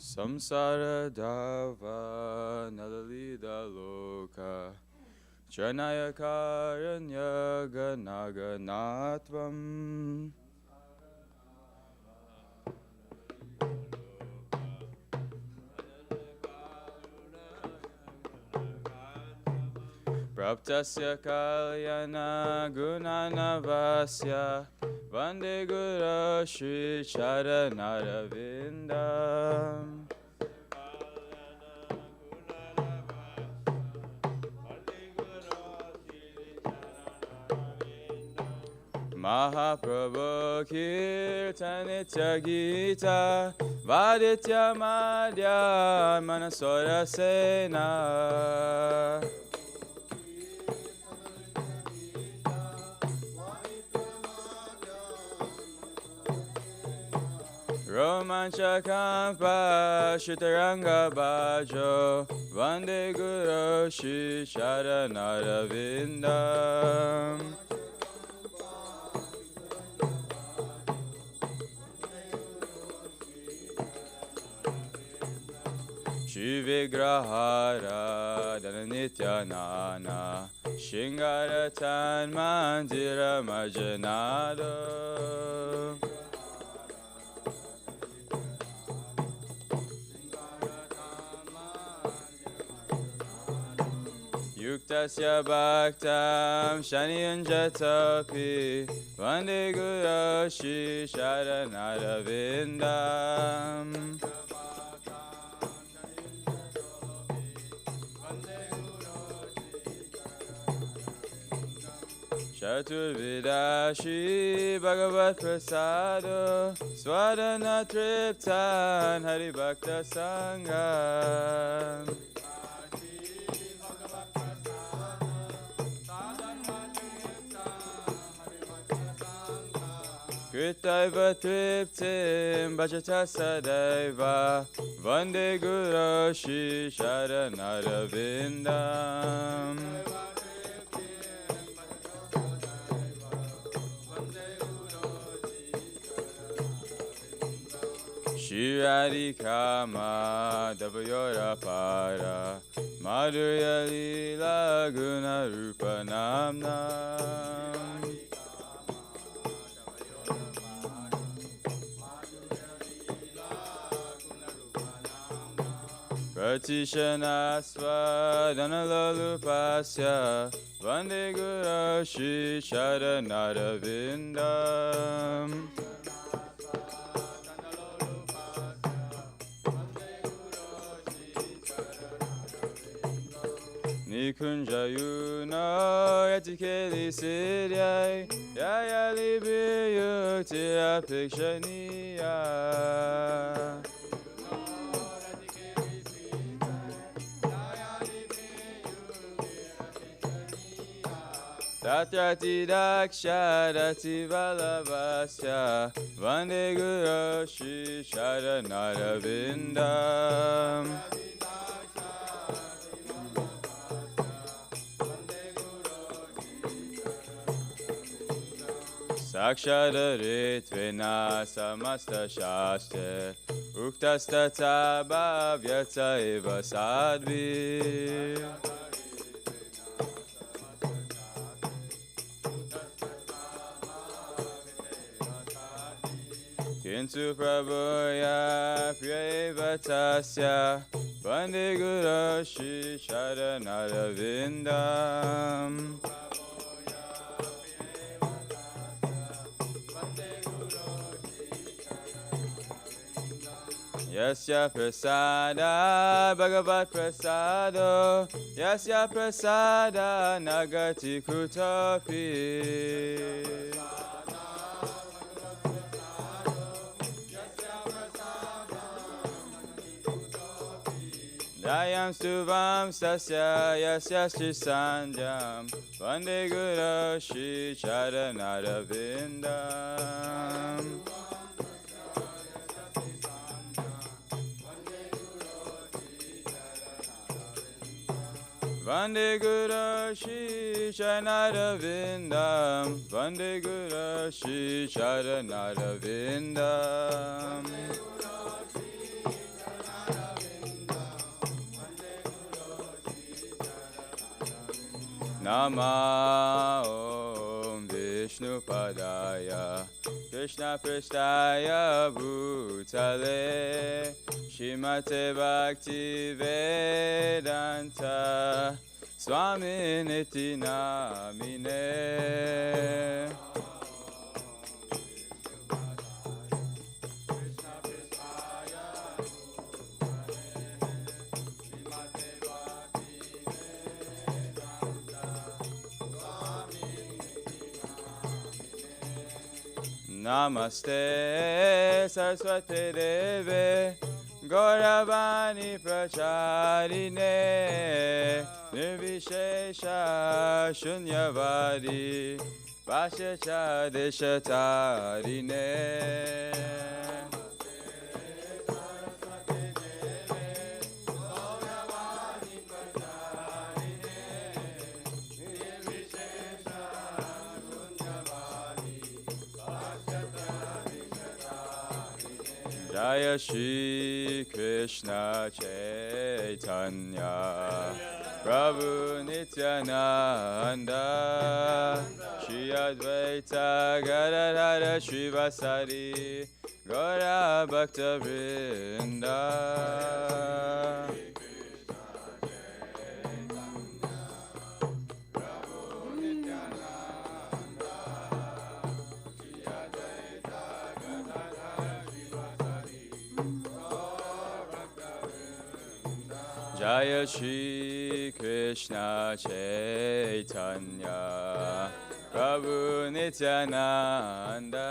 Samsara dava nalalida loka Chanaya karanya ganaganatvam Praptasya kalyana gunanavasya Vande Guru Shri Charanaravinda Mahaprabhu Kirtanitya Gita Vaditya Madhya Manasora Sena Romancha Kampa Shitaranga Bhajo Vande Guru Shri Charanaravinda Shri Vigrahara Dhananitya Nana Shingaratan Mandira Majanado Yuktasya Bhaktam Shaniyanjatapi Vande Guru Shri Charanaravinda Chaturvida Shri Bhagavat Prasado Swadana Triptan Hari Bhakta Sangha Kritaiva Triptim Bhajata Sadaiva Vande Guru Shri Charanaravinda Shri Radhika Madhavayora Para Madhurya Lila Guna Rupa Namnam Pratishana Swadana Lalupasya Vande Guru Shri Charanaravinda Nikunjayuna Yatikeli Siddhai Yaya Libri Yukti Apikshaniya Tatrati Daksharati Valavasya Vande Guru Shri Charanaravinda Sakshadaritvena samasta shaste Uktastata bhavyata eva sadvi Kintu prabhuya priyeva tasya Vande Guru Shri Charanaravinda Yasya prasada bhagavat prasado Yasya prasada nagati kutapi Dayam stuvam sasya yasya shri sandhyam Vande Guru Shri Charanaravinda Vande Guru Shri Charanaravinda Vande Guru Shri Charanaravinda Nama Om Vishnu Padaya Krishna Prasthaya Bhutale Shrimate Bhakti Vedanta Swami Niti Namine. Namaste Saraswati Deve Gauravani Pracharine Nirvishesha Shunyavadi Vasyacha Deshatarine. Jaya Shri Krishna Chaitanya Prabhu Nityananda Shri Advaita Gadadhara Srivasadi Gaura Bhakta Vrinda. Jaya Shri Krishna Chaitanya Prabhu Nityananda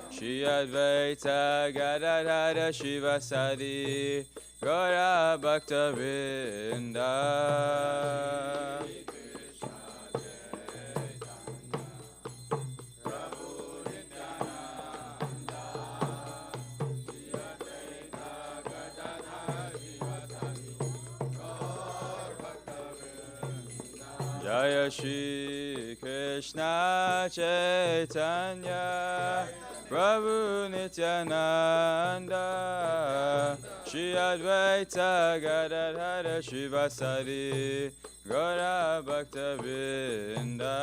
Shri Advaita Gadadhara Srivasadi Gaura Bhakta Vrinda. Jaya Shri Krishna Chaitanya Prabhu Nityananda Shri Advaita Gadadhara Srivasadi Gaura Bhakta Vrinda.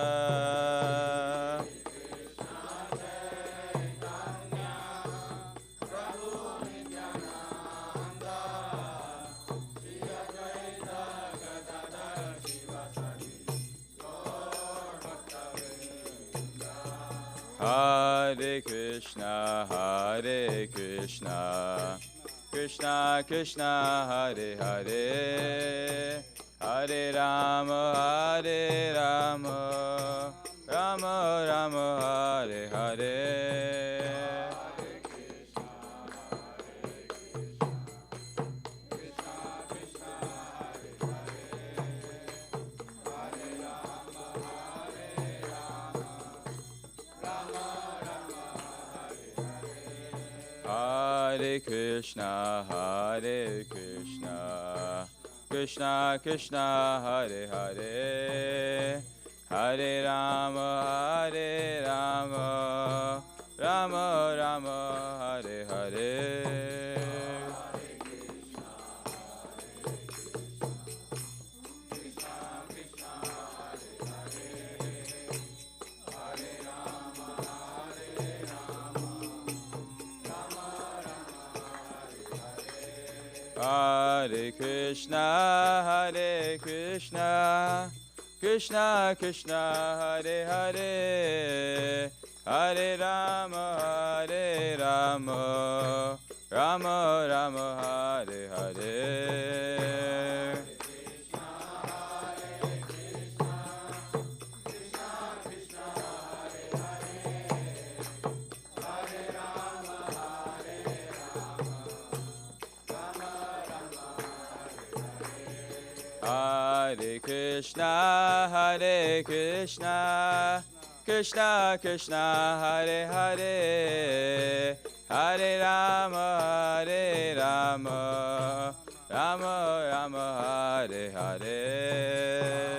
Hare Krishna, Hare Krishna, Krishna Krishna, Hare Hare, Hare Rama, Hare Rama, Rama Rama, Hare Hare. Hare Krishna, Hare Krishna, Krishna Krishna, Hare Hare, Hare Rama, Hare Rama, Rama Rama, Hare Hare. Hare Krishna, Hare Krishna, Krishna Krishna, Hare Hare, Hare Rama, Hare Rama, Rama Rama, Hare Hare. Hare Krishna, Hare Krishna, Krishna Krishna, Hare Hare, Hare Rama, Hare Rama, Rama Rama, Hare Hare.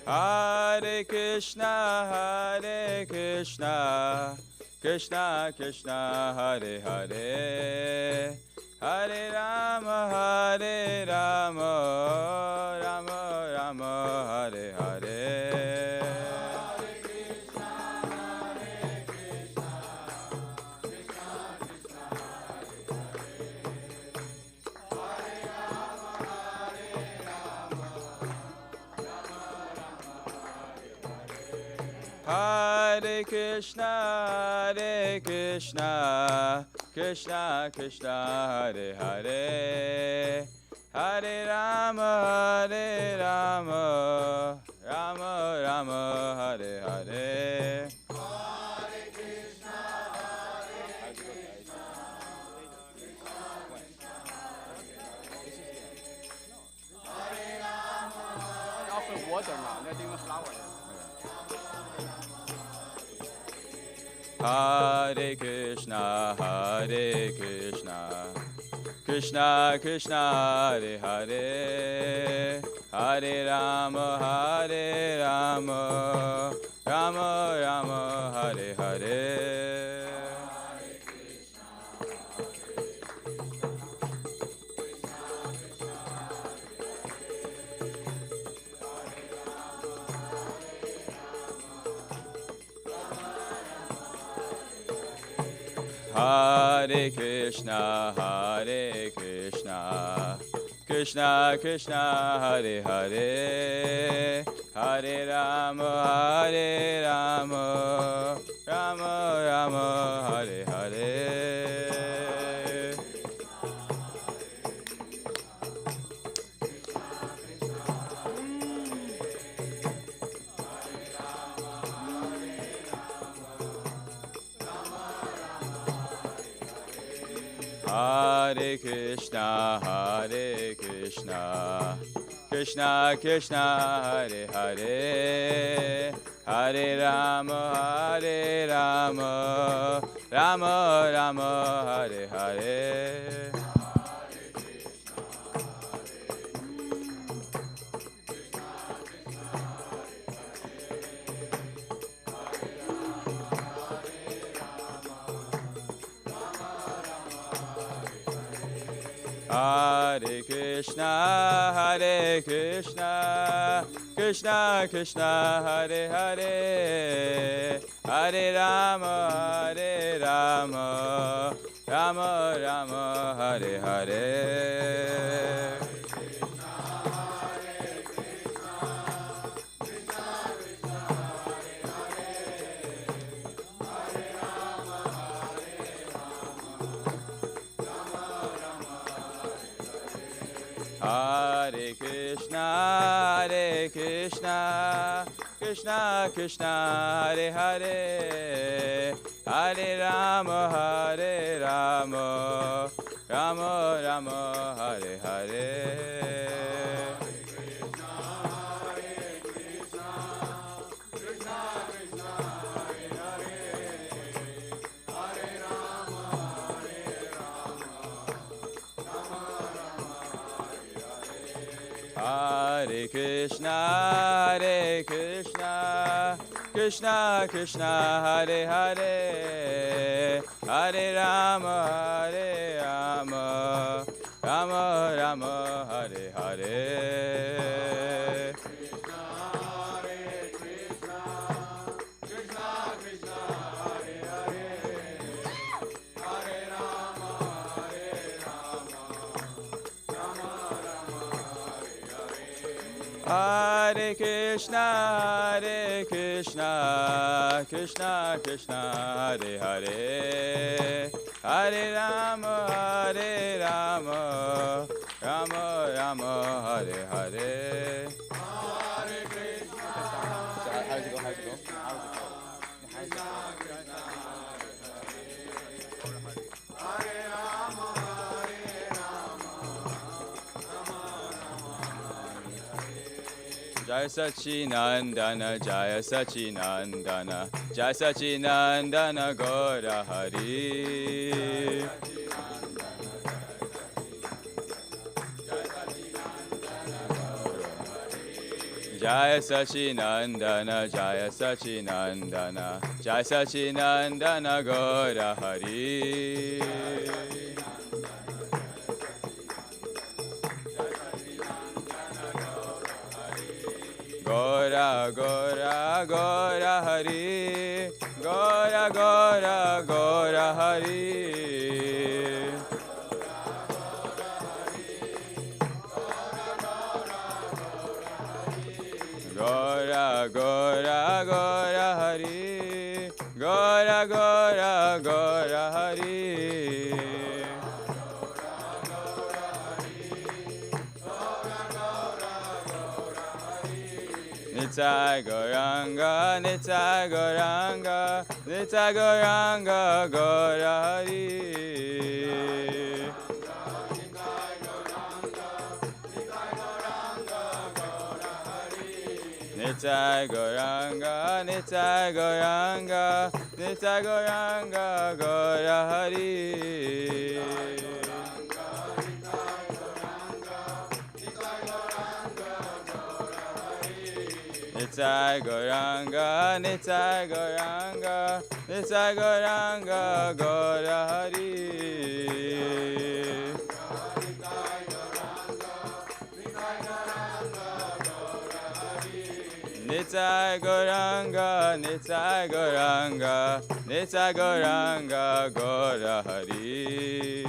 Hare Krishna, Krishna Krishna, Hare Hare, Hare Rama, Rama Rama, Hare Hare. Hare Krishna, Krishna Krishna, Hare Hare, Hare Rama, Rama Rama, Hare Hare. Offer water now, not even flower. Hare Krishna, Krishna Krishna, Hare Hare, Hare Rama, Rama Rama, Hare Hare. Hare Krishna, Krishna Krishna, Hare Hare, Hare Rama, Rama Rama, Hare Hare. Hare Krishna, Krishna Krishna, Hare Hare, Hare Rama, Rama Rama, Hare Hare. Hare Krishna, Krishna Krishna, Hare Hare, Hare Rama, Rama Rama, Hare Hare. Hare Krishna, Krishna Krishna, Hare Hare, Hare Rama, Rama Rama, Hare Hare. Hare Krishna, Krishna Krishna, Hare Hare, Hare Rama, Rama Rama, Hare Hare. Hare Krishna, Krishna Krishna, Hare Hare, Hare Rama, Rama Rama, Hare Hare. Hare Krishna. How's it go? Jai Sachinandana, Jaya Sachinandana, Jai Sachinandana, Gaura Hari. Jaya Sachinandana, Jaya Sachinandana, Jaya Sachinandana Gaura Hari. Gaura, Gaura, Gaura Hari, Gaura, Gaura, Gaura Hari. Gaura, Gaura, Gaura Hari, Gaura, Gaura, Gaura Hari. Nitai Gauranga, Nitai Gauranga, Nitai Gauranga, Gaura Hari. Nitai Gauranga, Nitai Gauranga, Nitai Gauranga, Gaura Hari. Nitai Gauranga, Nitai Gauranga, Nitai Gauranga, Gaura Hari. Nitai Gauranga, Nitai Gauranga, Nitai Gauranga, Gaura Hari.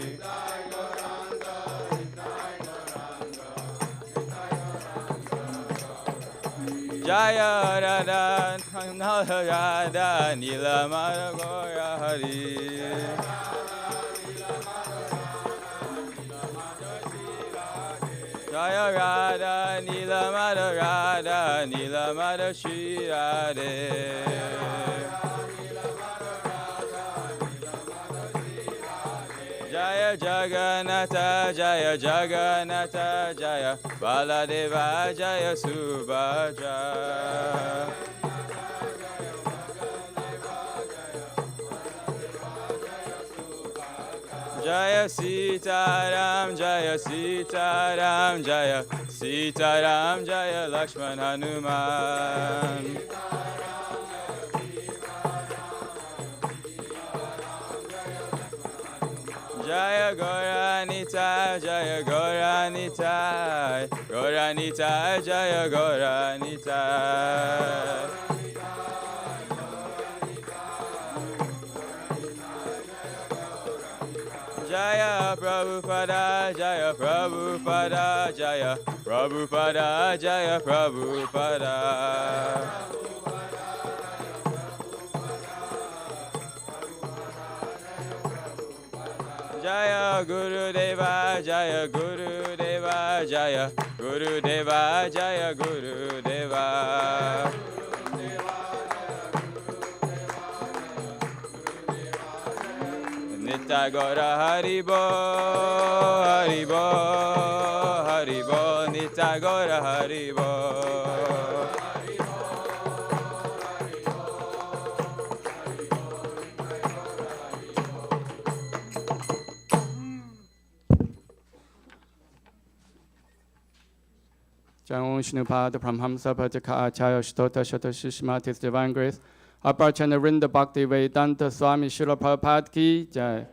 Jaya Radha, Radha, Nilamara Gaura Hari. Jaya Radha, Nilamara Radha, Nilamara Shri Radhe. Jaya Jagannatha, Jaya Jagannatha, Jaya Baladeva, Jaya Subhaja. Jaya Sitaram, Jaya Sitaram, Jaya Sitaram, Jaya Lakshman Hanuman. Jaya Gauranita, Jaya Gauranita, Gauranita, Jaya Gauranita. Jaya Prabhupada, Jaya Prabhupada, Jaya Prabhupada, Jaya Prabhupada. Jaya Guru Deva, Jaya Guru Deva, Jaya Guru Deva, Jaya Guru Deva. Nitai Gaura Haribo, Haribo, Haribo, Nitai Gaura Haribo. Jang Shnupad from Hamsa Pajaka Acharya Shtota Shata Shishmat His Divine Grace. Aparchana Rinda Bhakti Vedanta Swami Srila Prabhupada Ki Jai.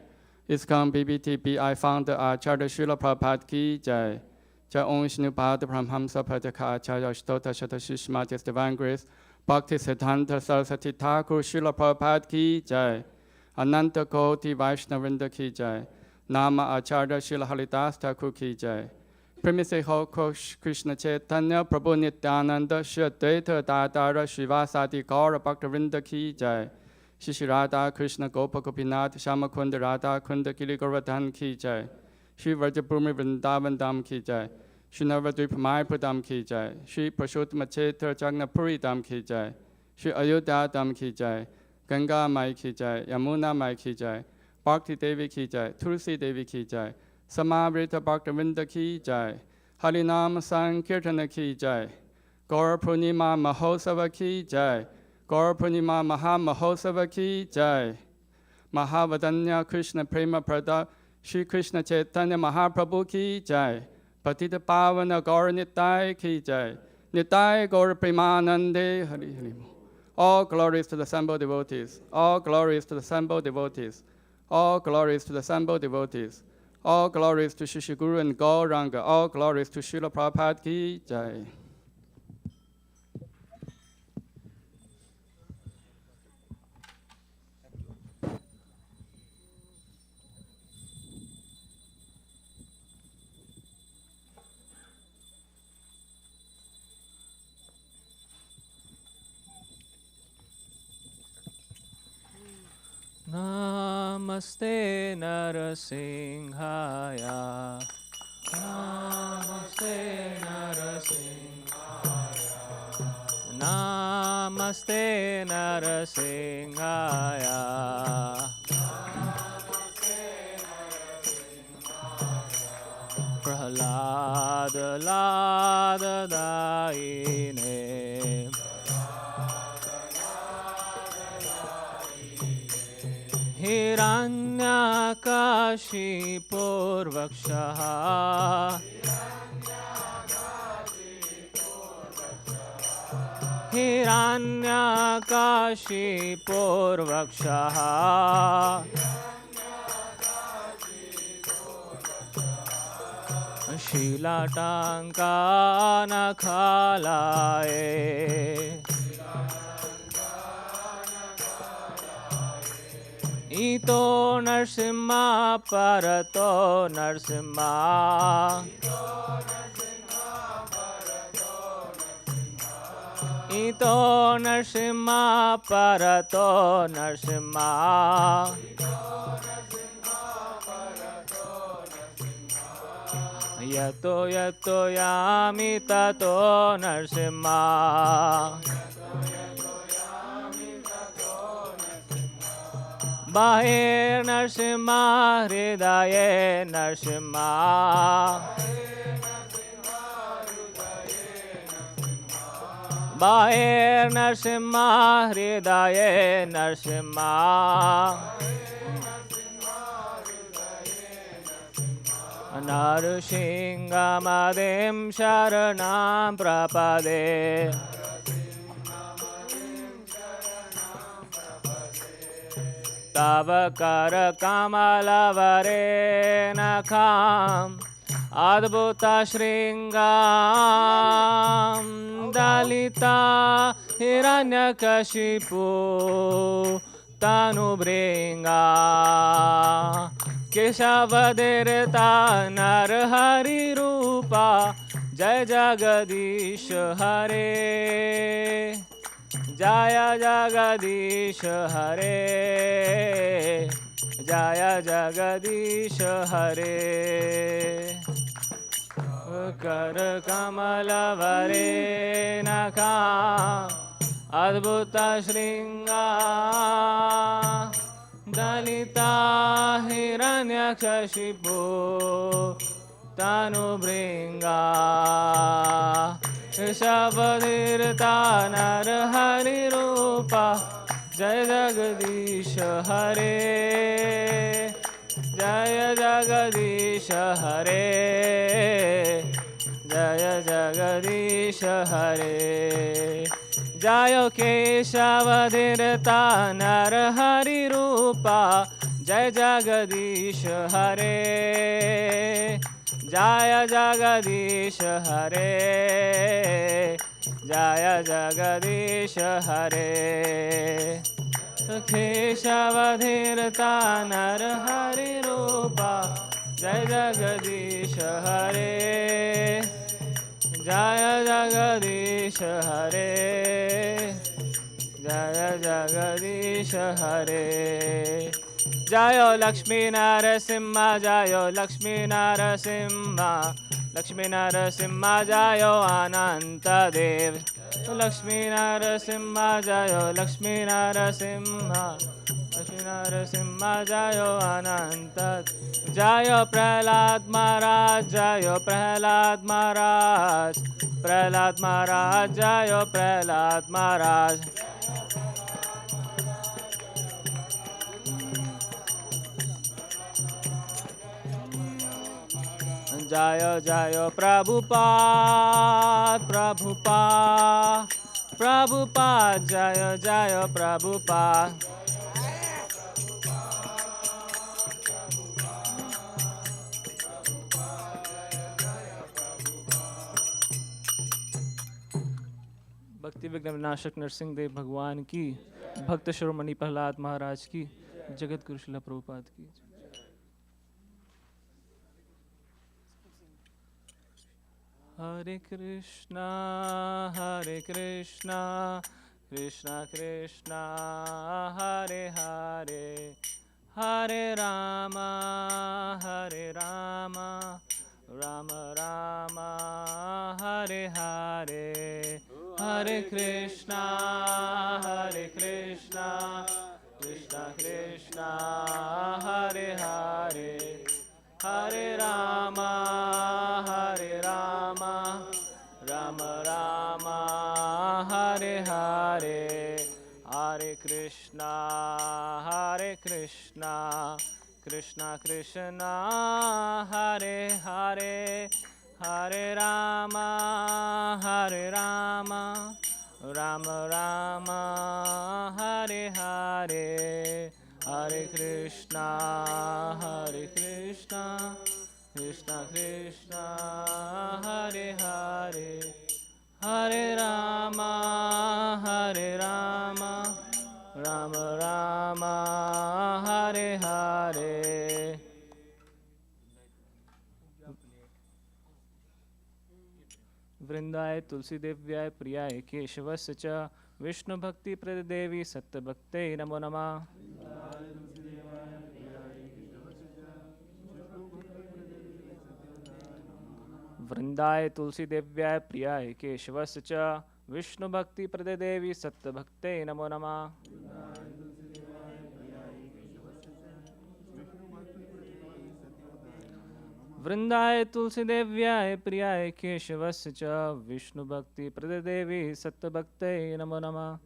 ISKCON BBTBI founder Acharya Srila Prabhupada Ki Jai. Jai Om Shnupad from Hamsa Pajaka Acharya Shtota Shata Shishmat His Divine Grace. Bhakti Siddhanta Saraswati Thakur Srila Prabhupada Ki Jai. Ananta Koti Vaishnavinda Ki Jai. Nama Acharya Srila Haridas Thakur Ki Jai. Premise Ho Krishna Chaitanya Prabhu Nityananda Shri Advaita Dadara Srivasadi Gaura Bhaktavinda Ki Jai. Shri Radha Krishna Gopa Gopinath Shama Kunda Radha Kunda Giri Govardhan Ki Jai. Shri Vrajabhumi Vrindavan Dham Ki Jai. Shri Navadvip Mayapur Dham Ki Jai. Shri Prashottama Chaitra Jagnapuri Dham Ki Jai. Shri Ayodhya Dham Ki Jai. Ganga Mai Ki Jai. Yamuna Mai Ki Jai. Bhakti Devi Ki Jai. Tulsi Devi Ki Jai. Samavrita Bhaktavinda Ki Jai. Harinam Sankirtana Ki Jai. Gaur Purnima Mahosava Ki Jai. Gaur Purnima Maha Mahosava Ki Jai. Mahavadanya Krishna Prema Prada Shri Krishna Chaitanya Mahaprabhu Ki Jai. Patita Pavana Gaur Nitai Ki Jai. Nitai Gaur Premanande Hari Hari. All glories to the assembled devotees. All glories to the assembled devotees. All glories to the assembled devotees. All glories to Shishi Guru and Gauranga. All glories to Srila Prabhupada Ki Jai. Namaste Narasimhaya. Namaste Narasimhaya. Namaste Narasimhaya. Prahlada Lada Daine. Hiranyakashipurvakshaha. Hiranyakashipurvakshaha. Shilatankanakalaye. Ito Narsimha Parato Narsimha. Ito Narsimha Parato Narsimha. Yato yato yami tato Narsimha. Bahir Narsimha, Hridaye Narsimha. Bahir Narsimha, Hridaye Narsimha. Narushingamadim Sharanam Prapade. Tavakara Kamalavare Nakam Adbhuta Shringam Dalita Hiranyakashipu Tanubringa Kesavadirta Narhari Rupa Jai Jagadish Hare Jaya Jagadish Hare Jaya Jagadish Hare Kar Kamala Vare Naka Adbhuta Shringa Dalita Hiranyakashipu Tanubringa Shavadhirta Narhari Rupa Jai Jagadish Hare Jaya Jagadish Hare Jaya Jagadish Hare Jaya Keshavadhirta Narhari Rupa Jai Jagadish Hare Jaya Jagadish Hare Jaya Jagadish Hare Keshavadhirta Narhari Rupa Jai Jagadish Hare Jaya Jagadish Hare Jaya Jagadish Hare Jayo Lakshmi Narasimha Jayo Lakshmi Narasimha Lakshmi Narasimha Jayo Ananta Dev Lakshmi Narasimha Jayo Lakshmi Narasimha Lakshmi Narasimha Jayo Ananta Jayo Prahlad Maharaj Jayo Prahlad Maharaj Prahlad Maharaj Jayo Prahlad Maharaj जय जय प्रभुपाद प्रभुपाद प्रभुपाद जय जय प्रभुपाद भक्ति विघ्न विनाशक नरसिंह देव भगवान की, भक्त शिरोमणि प्रहलाद महाराज की, जगत गुरु श्रील प्रभुपाद की। हरे कृष्णा कृष्णा कृष्णा हरे हरे हरे राम राम राम हरे हरे हरे कृष्णा कृष्णा कृष्णा हरे हरे हरे राम राम राम हरे हरे हरे कृष्णा कृष्णा कृष्णा हरे हरे हरे राम राम राम हरे हरे हरे कृष्णा कृष्णा हरे हरे हरे राम राम राम हरे हरे। वृंदाय तुलसी देव्याय प्रियाय केशवस्य च विष्णु भक्ति प्रद देवी सत्य भक्ते नमो नमः। वृंदाय तुलसी देव्याय प्रियाय केशवस्य च विष्णु भक्ति प्रद देवी सत्य भक्ते नमो नमः। वृंदाय तुलसी देव्याय प्रियाय केशवस्य च विष्णु भक्ति प्रद देवी सत्य भक्ते नमो नमः।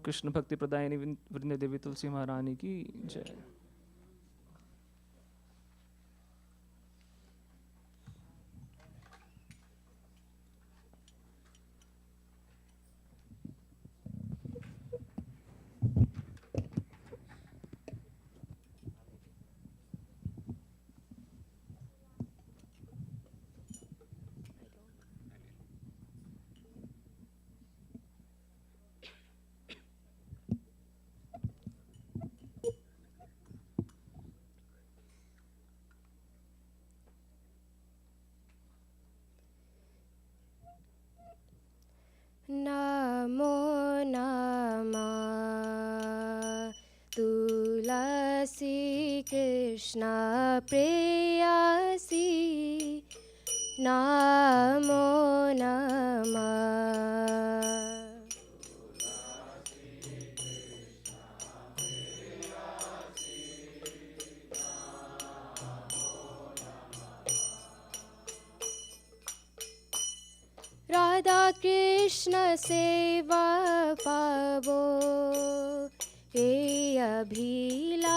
कृष्ण भक्ति प्रदायिनी वृंद देवी तुलसी महारानी की जय। नमो नमः तुलसी कृष्ण प्रेयसी नमो नमः। राधा कृष्ण सेवा पावो हे अभिलाषी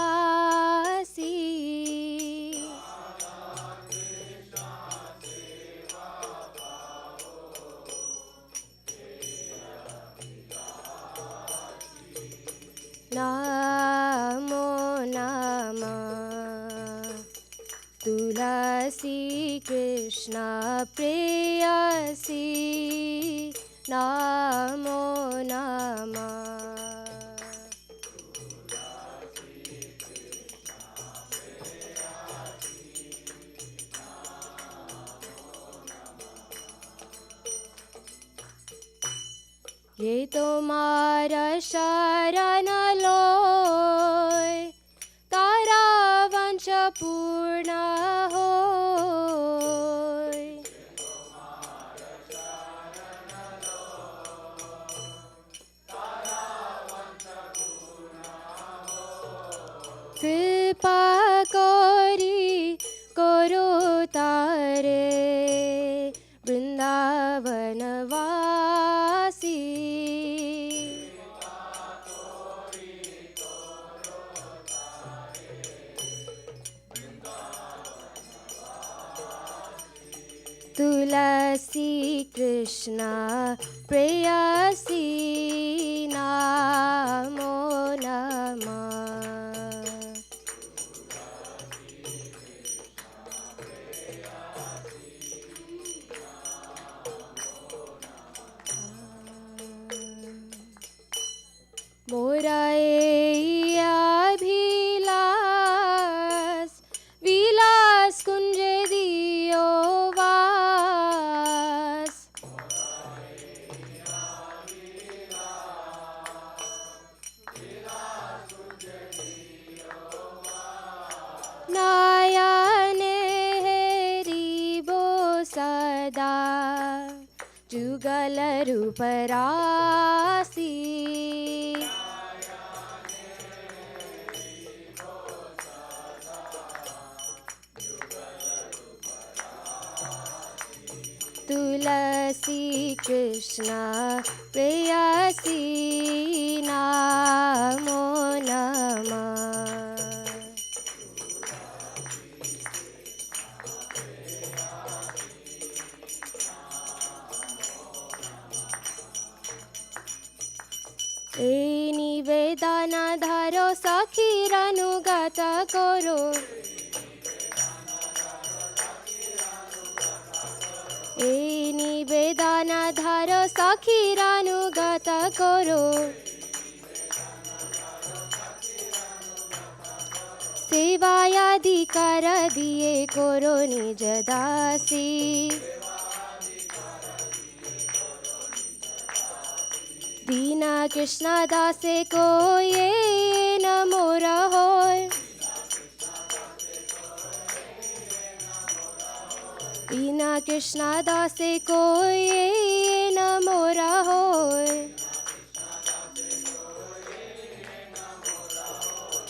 नमो नमः तुलसी कृष्ण प्रेयसी नमो नमः। ये तुम्हारा शरण लोय तारा वंश पूर्ण होय। कृपा करी करो तारे वृंदावन वासी तुलसी कृष्ण प्रेयसी नमो नमः। मोरा अभिलाष विलास कुंज दियो वास। नयन हेरिबो सदा जुगल रूप राशि। तुलसी कृष्ण प्रेयसी नमो नमः। ए निवेदन धरो सखीरनुगत करो। ए निवेदन धरो सखीरनुगत करो। सेवायाधिकार दिए करो निज दासी। दीना कृष्ण दासे को ये न मोरा होय। दीना कृष्ण दासे को ये न मोरा होय।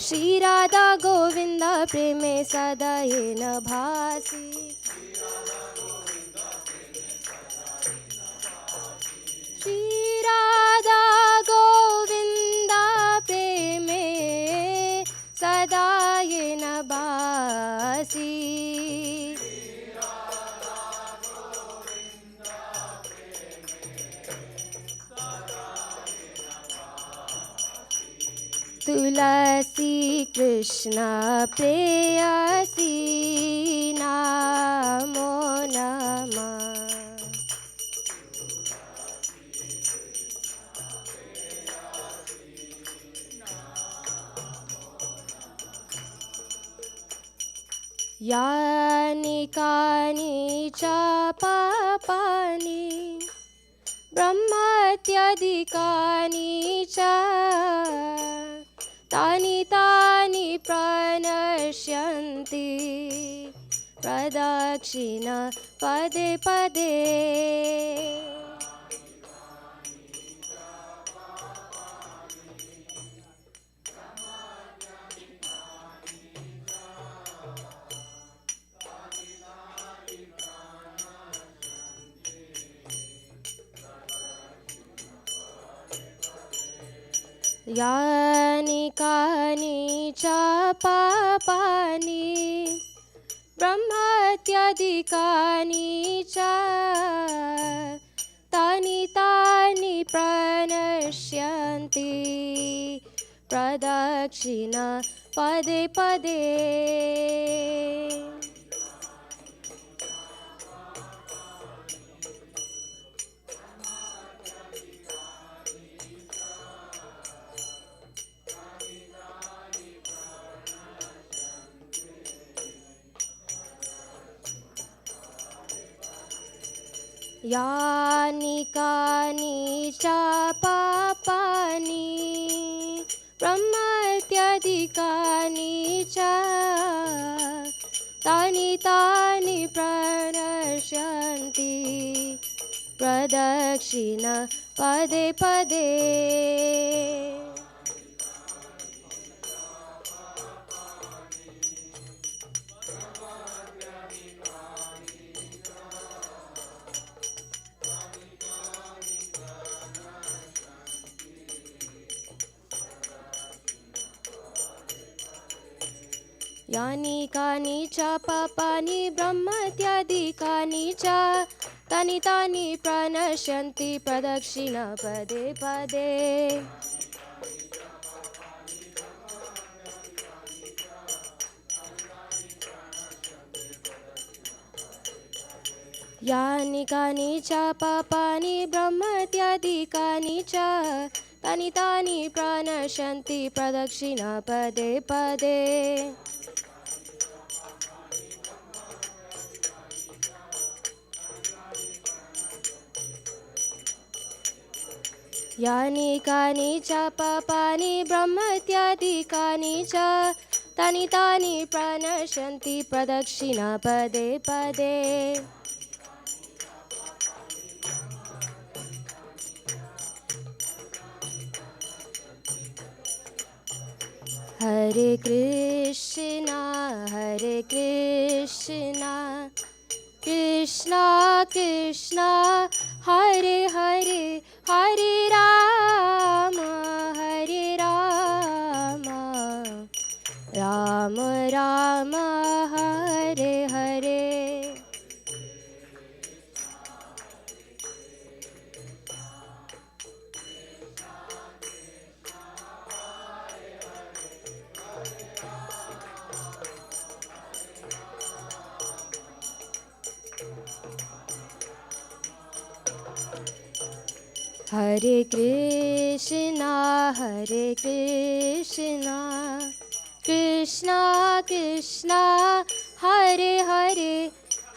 श्री राधा गोविंद प्रेमे सदा ये न भासी। श्री राधा गोविंद प्रेमे सदा ये न भासी। तुलसी कृष्ण प्रेयसी नमो नमः। यानि कानि च पापानि ब्रह्मत्यधिकानि च तानि तानि प्रणश्यन्ति प्रदक्षिण पदे पदे। यानि कानि च पापानि ब्रह्मत्यधिकानि च तानि तानि प्रणश्यन्ति प्रदक्षिण पदे पदे। यानि कानि च पापानि ब्रह्मत्यधिकानि च तानि तानि प्रणश्यन्ति प्रदक्षिण पदे पदे। यानि कानि च पापानि ब्रह्मत्यधिकानि च तानि तानि प्रणश्यन्ति प्रदक्षिणा पदे पदे यानि कानि च पापानि ब्रह्मत्यादिकानि च तानि तानि प्रणश्यन्ति प्रदक्षिणा पदे पदे यानि कानि च पापानि ब्रह्मत्यादिकानि च तानि तानि प्रणश्यन्ति प्रदक्षिणा पदे पदे हरे Krishna Krishna Krishna Hare Hare Hare Ram Ram Ram Hare Hare Hare Krishna Krishna Krishna Hare Hare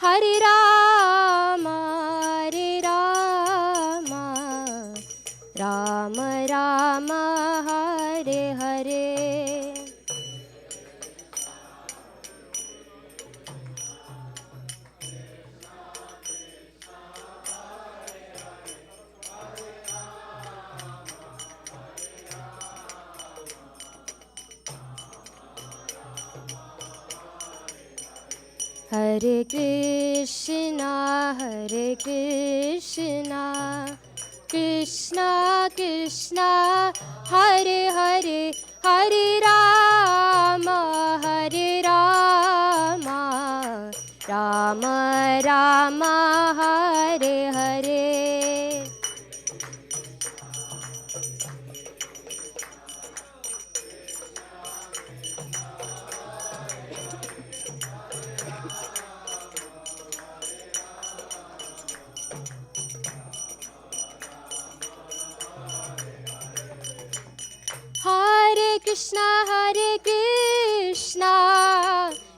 Hare Ram Ram Ram Hare Hare Hare Krishna Krishna Krishna Hare Hare Hare Ram Ram Ram Hare Hare Hare Krishna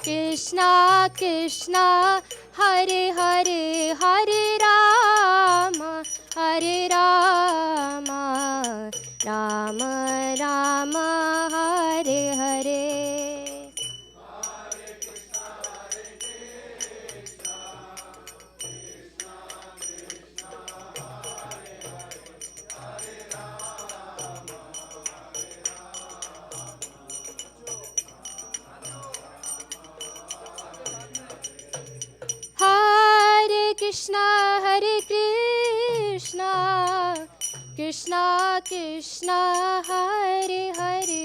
Krishna Krishna Hare Hare Hare Ram Ram Ram Hare Hare Hare Krishna Krishna Krishna Hare Hare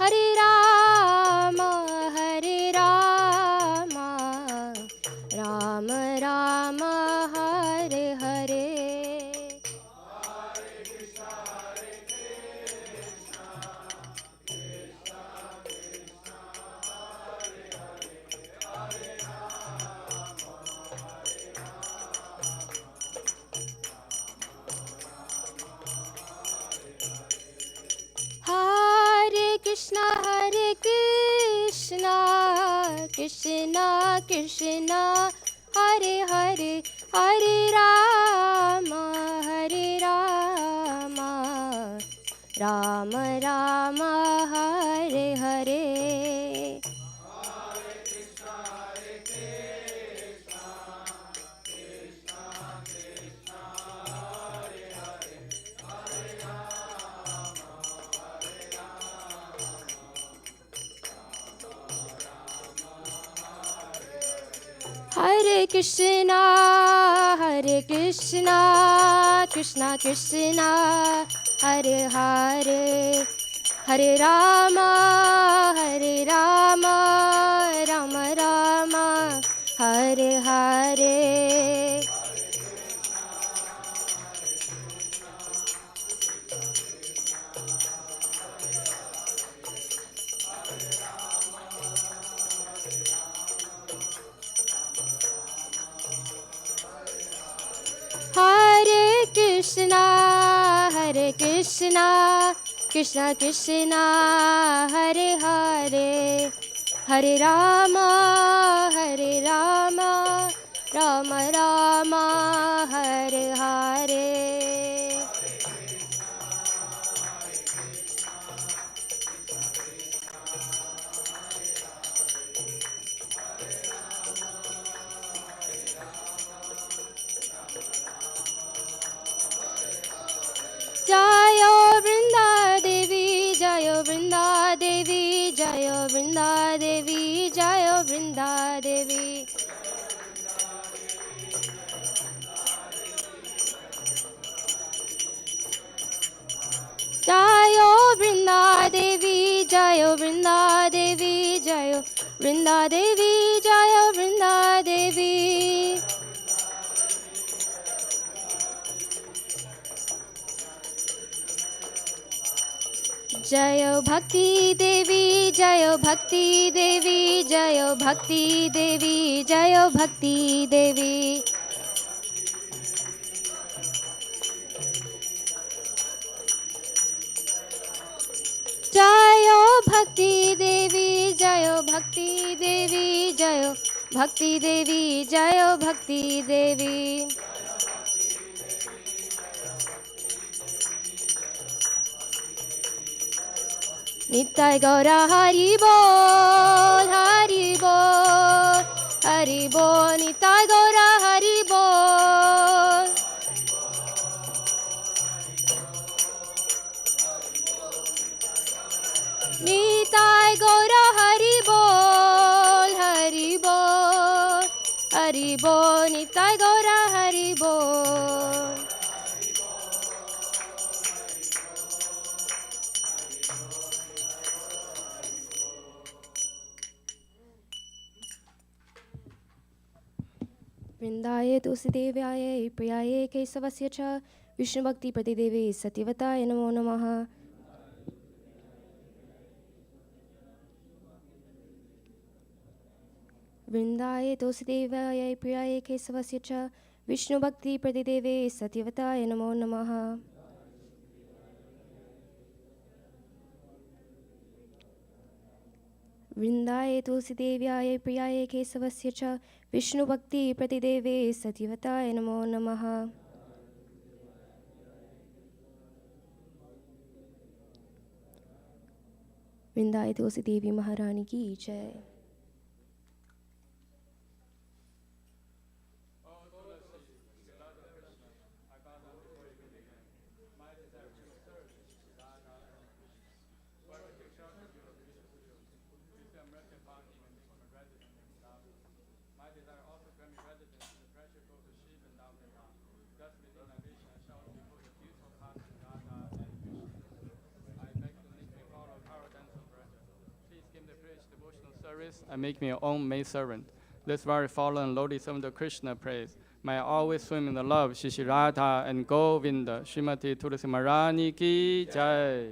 Hare Ram Ram Ram Hare Hare Krishna Krishna Hare Hare Hare Ram Ram Ram Hare Hare Hare Krishna Krishna Krishna Hare Hare Hare Ram Ram Ram Hare Hare Krishna, Krishna Krishna, Hare Hare, Hare Rama, Hare Rama, Rama Rama, Hare Hare. Jayo Vrinda Devi, Jayo Vrinda Devi, Jayo Vrinda Devi, Jayo Vrinda Devi. Jayo Vrinda Devi, Jayo Vrinda Devi, Jayo Vrinda Devi, Jayo Vrinda Devi. Jayo Bhakti Devi, Jayo Bhakti Devi, Jayo Bhakti Devi, Jayo Bhakti Devi. Jayo Bhakti Devi, Jayo Bhakti Devi, Jayo Bhakti Devi, Jayo Bhakti Devi. Nittai Gaura Hari Bol, Hari Bol, Hari Bol, Nittai Gaura Hari Bol. Nittai Gaura Hari Bol, Hari Bol, Hari Bol, Nittai Gaura Hari Bol. वृंदाय तुलसीदेव्याय प्रियाय केशवस्य च विष्णुभक्तिप्रतिदेवे सत्यवताय नमो नमः. वृंदाय तुलसीदेव्याय प्रियाय केशवस्य च विष्णुभक्तिप्रतिदेवे सत्यवताय नमो नमः. वृंदाय तुलसीदेव्याय प्रियाय केशवस्य च विष्णुभक्तिप्रतिदेवे सत्यवताय नमो नमः. वृंदाय तुलसीदेवी महारानी की जय. And make me your own maid servant. This very fallen lowly servant of Krishna prays. May I always swim in the love, Shri Radha and Govinda, Srimati Tulasi Maharani ki jai.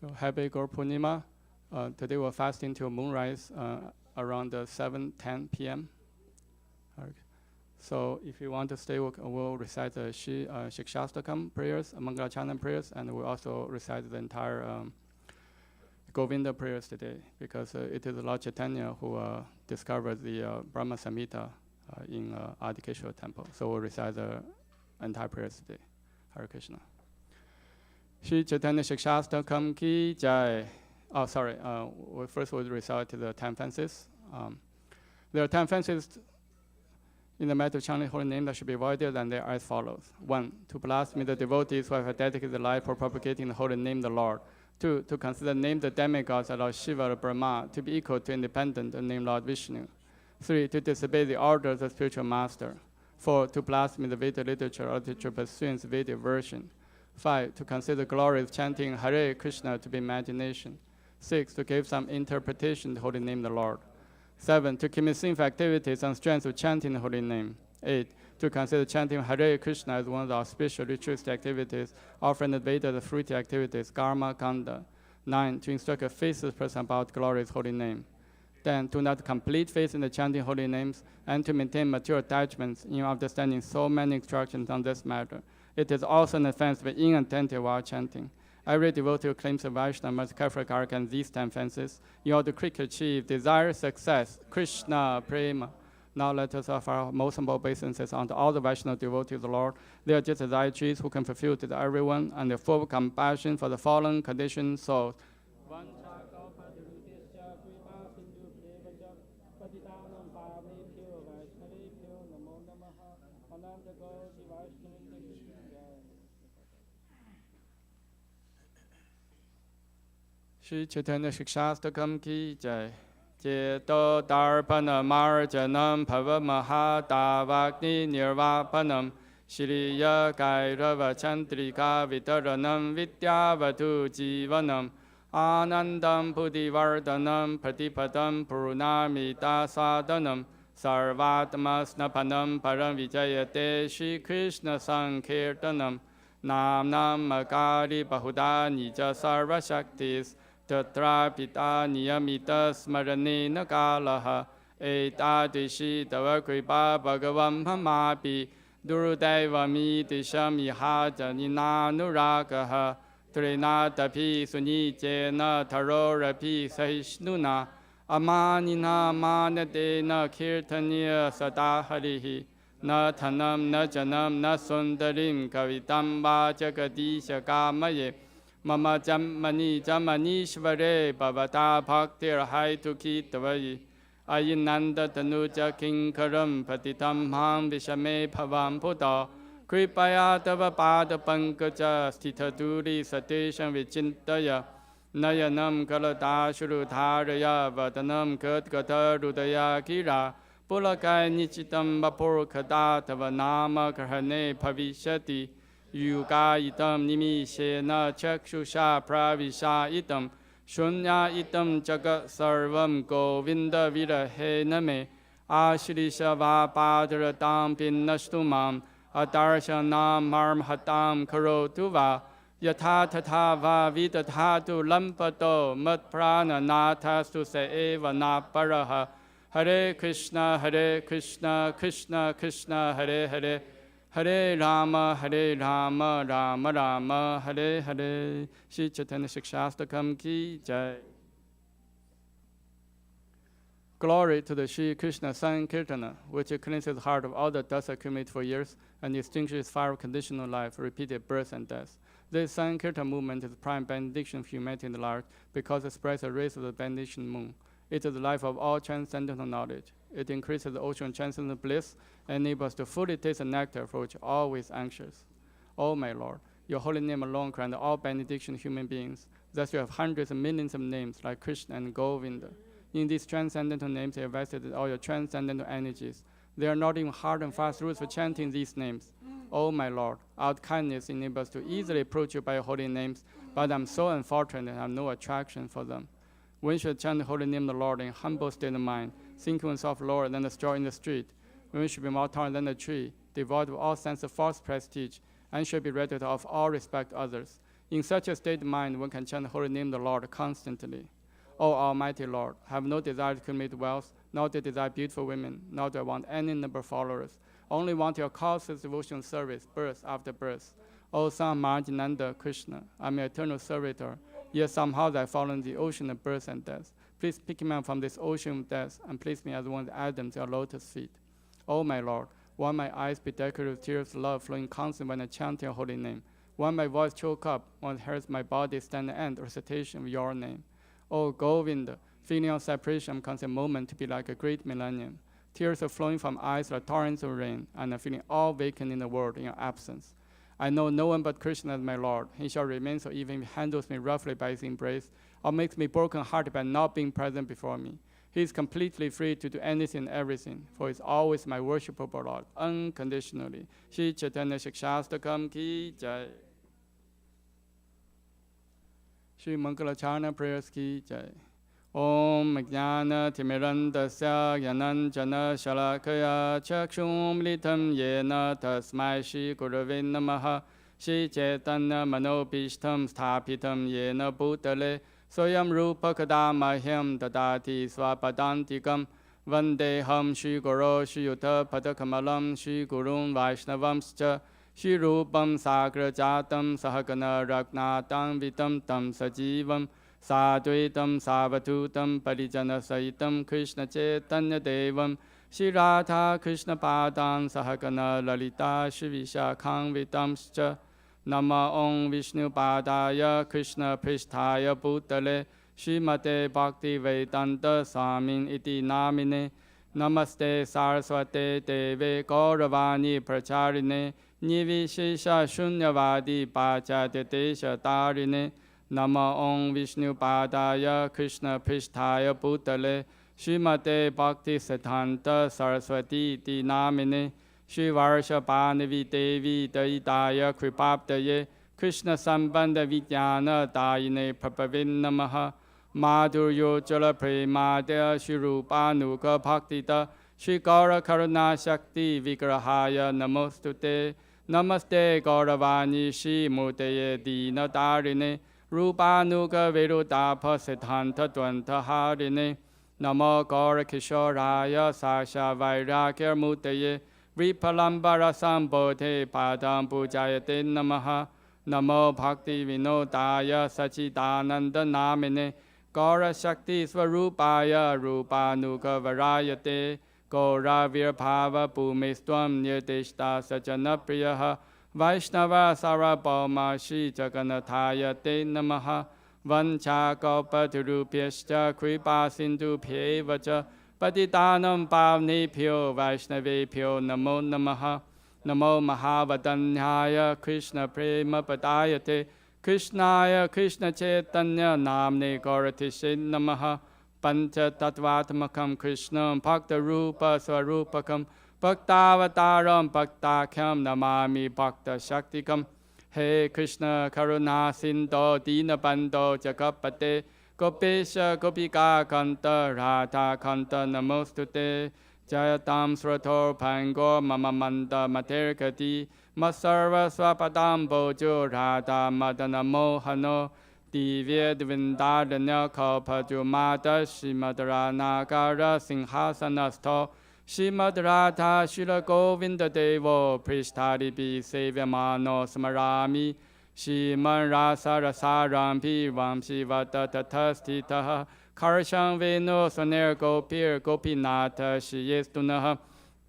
So happy Gaur Purnima. Today we're fasting till moonrise around 7:10 p.m. Okay. So if you want to stay, we'll recite the Shikshastakam prayers, Mangala Aarti prayers, and we'll also recite the entire Govinda prayers today, because it is Lord Chaitanya who discovered the Brahma Samhita in Adikeshwar temple. So we'll recite the entire prayers today. Hare Krishna. Shri Chaitanya Shikshastakam ki jai. Oh, sorry. First we'll recite the 10 fences. There are 10 fences in the matter of chanting holy name that should be avoided, and they are as follows. 1. To blaspheme the devotees who have dedicated their life for propagating the holy name of the Lord. 2. To consider name the demigods of Lord Shiva or Brahma to be equal to independent and name Lord Vishnu. 3. To disobey the orders of the spiritual master. 4. To blaspheme the Vedic literature or literature pursuing the Vedic version. 5. To consider glorious chanting Hare Krishna to be imagination. 6. To give some interpretation to the holy name of the Lord. 7. To commit sinful activities on strength of chanting the holy name. 8. To consider chanting Hare Krishna as one of the auspicious ritualistic activities, offering the Veda the fruity activities, karma, kanda. 9. To instruct a faithless person about glorious holy name. Then, to not complete faith in the chanting holy names and to maintain mature attachments in understanding so many instructions on this matter. It is also an offense to be inattentive while chanting. Every devotee who claims a Vaishnava must carefully guard against these 10 offenses in order to quickly achieve desired success. Krishna Prema. Now let us offer our most humble obeisances unto all the Vaishnava devotees of the Lord. They are just as trees who can fulfill to everyone and are full of compassion for the fallen conditioned souls. Shri Chaitanya Shikshastakam ki jai. Cheto Darpana Marjanam Bhava Mahatavagni Nirvapanam Shriya Kairava Chandrika Vitaranam Vidyavatu Jivanam Anandam Buddhivardhanam Pratipadam Purnamita Sadhanam Sarvatmasnapanam Param Vijayate Shri Krishna Sankirtanam Nam Akari Bahuda Nija Sarva Shaktis Tatra pita niyamita smaranena kalaha etadishi tava kripa bhagavam bhamapi durudevami tisham ihaja ninanuragaha trinatapi sunijena tarorapi sahishnuna amanina manadena kirtaniya sadaharihi na thanam na janam na sundarim kavitam vajagadisha kamaye Mama Jamani Jamanishvare Bhavata Bhaktir Haituki Tavayi Ayinanda Tanuja Kinkaram Patitam Ham Vishame Bhavam Buddha Kripaya Tava Pada Pankaja Stitaduri Satesham Vichintaya Nayanam Kalata Shurudharaya Vatanam Katgata Rudaya Kira Pulakai Nichitam Vapur Kada Tava Nama Karhane Bhavishati Yuga itam nimishena chakshusha pravisha itam shunya itam jagat sarvam govinda virahena me ashrisha vapadratam pinnashtumam adarsanam marmhatam karotu va yatha tatha va vidathatu lampato matprana nathastu se eva naparaha Hare Krishna Krishna Krishna Hare Hare Hare Rama, Rama Rama, Hare Hare. Shri Chaitanya Shikshastakam ki jai. Glory to the Shri Krishna Sankirtana, which cleanses the heart of all the dust accumulated for years and extinguishes fire of conditional life, repeated birth and death. This Sankirtana movement is the prime benediction of humanity in the large because it spreads the rays of the benediction moon. It is the life of all transcendental knowledge. It increases the ocean of transcendental bliss and enables us to fully taste the nectar for which always anxious. Oh, my Lord, your holy name alone grant all benediction human beings. Thus you have hundreds of millions of names like Krishna and Govinda. In these transcendental names, you have vested all your transcendental energies. There are not even hard and fast rules for chanting these names. Oh, my Lord, our kindness enables us to easily approach you by your holy names, but I'm so unfortunate and have no attraction for them. One should chant the holy name of the Lord in humble state of mind, thinking oneself lower than the straw in the street. One should be more tolerant than the tree, devoid of all sense of false prestige, and should be ready to offer all respect to others. In such a state of mind, one can chant the holy name of the Lord constantly. O Almighty Lord, I have no desire to accumulate wealth, nor to desire beautiful women, nor do I want any number of followers. Only want your causeless devotional service, birth after birth. O Son Marjananda Krishna, I am your eternal servitor. Yet somehow I fall in the ocean of birth and death. Please pick me up from this ocean of death and place me as one of the Adams at your lotus feet. O my Lord, why my eyes be decorated with tears of love flowing constantly when I chant your holy name? Why my voice choke up when it hurts my body stand the end recitation of your name? O Govinda, feeling of separation comes a moment to be like a great millennium. Tears are flowing from eyes like torrents of rain, and I'm feeling all vacant in the world in your absence. I know no one but Krishna as my Lord. He shall remain so even if he handles me roughly by his embrace, or makes me broken-hearted by not being present before me. He is completely free to do anything and everything, for he is always my worshipable Lord, unconditionally. Shri Chaitanya Shikshastakam ki jai. Shri Mangala Charna prayers ki jai. Om Jnana Timirandasya Yananjana Shalakaya Chakshum Litam Yena Tasmai Shri Gurave Namaha Shri Chaitanya Manobishtam Sthapitam Yena Bhutale Soyam Rupa Kadamahyam Dadati Swapadantikam Vandeham Shri Guru Shri Yuta Padakamalam Shri Gurun Vaishnavamscha Shri Rupam Sagra Jatam Sahagana Ragnatam Vitam Tam Sajivam Sadvaitam Savatutam Parijana Saitam Krishna Chaitanya Devam Shri Radha Krishna Padam Sahagana Lalita Shri Vishakham Vitamscha Nama Om Vishnu Padaya Krishna Pristhaya Bhutale Srimate Bhakti Vedanta Swamin Iti Namine Namaste Saraswate Deve Gauravani Pracharine Nivishesha Shunyavadi Pachadetesha Tarine Nama Om Vishnu Padaya Krishna Pristhaya Bhutale Srimate Bhakti Siddhanta Saraswati Iti Namine Shri Varsha Panavi Devi Daidaya Kripaptaye Krishna Sambandha Vijnana Dayine Prabhavin Namaha Madhuryo Jala Premadya Shri Rupanuga Bhaktita Shri Gaura Karuna Shakti Vigrahaya Namostute Namaste Gauravani Shri Murteye Dina Darine Rupanuga Virudapa Siddhanta Dvanta Harine Namo Gaura Kishoraya Sasha Vairagya Murteye Vipalambara Sambodhe Padam Pujayate Namaha Namo Bhakti Vinodaya Sachidananda Namine Gaura Shakti Swarupaya Rupanuga Varayate Gaura Virbhava Bhumistvam Nirdishta Sajanapriyaha Vaishnava Sarabhoma Shri Jaganathaya Te Namaha Vancha Kalpatarubhyascha Kripa Sindhu Bhyevacha Patitanam Pavnebhyo Vaishnavebhyo Namo Namaha Namo Mahavadanyaya Krishna Prema Padayate Krishnaya Krishna Chaitanya Namne Gauratishe Namaha Pancha Tattvatmakam Krishnam Bhakta Rupa Swarupakam Bhaktavataram Bhaktakham Namami Bhakta Shaktikam He Krishna Karuna Sindho Dina Bandho Jagapate Gopesha Gopika Kanta Radha Kanta Namostute Jayatam Srator Pango Mamamanda Materkati Masarva Swapadam Bojo Radha Madana Mohano Divya Dvindadanya Kalpaju Mata Shimadara Nagara Singhasanasto Shimadratha Shila Govinda Devo Prishtari Bi Sevyamano Smarami Shiman Rasa Rasarampi Vamshi Vata Tathastitaha Karsham Veno Soner Gopir Gopinata Shiyestunaha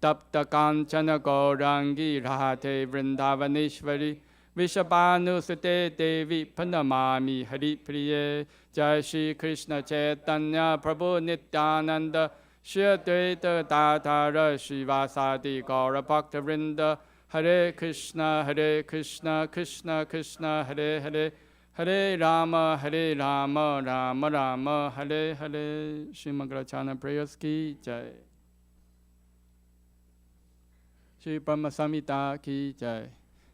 Tapta Kanchana Gaurangi Rahate Vrindavaneshwari Vishabhanu Sute Devi Panamami Hari Priye Jai Shri Krishna Chaitanya Prabhu Nityananda Shri Advaita Dadara Shivasadi Gaura Bhakta Vrinda Hare Krishna Krishna Krishna Hare Hare Hare Rama Rama Rama Hare Hare. Shri Mangala Chana prayers ki jai. Shri Brahma Samhita ki jai.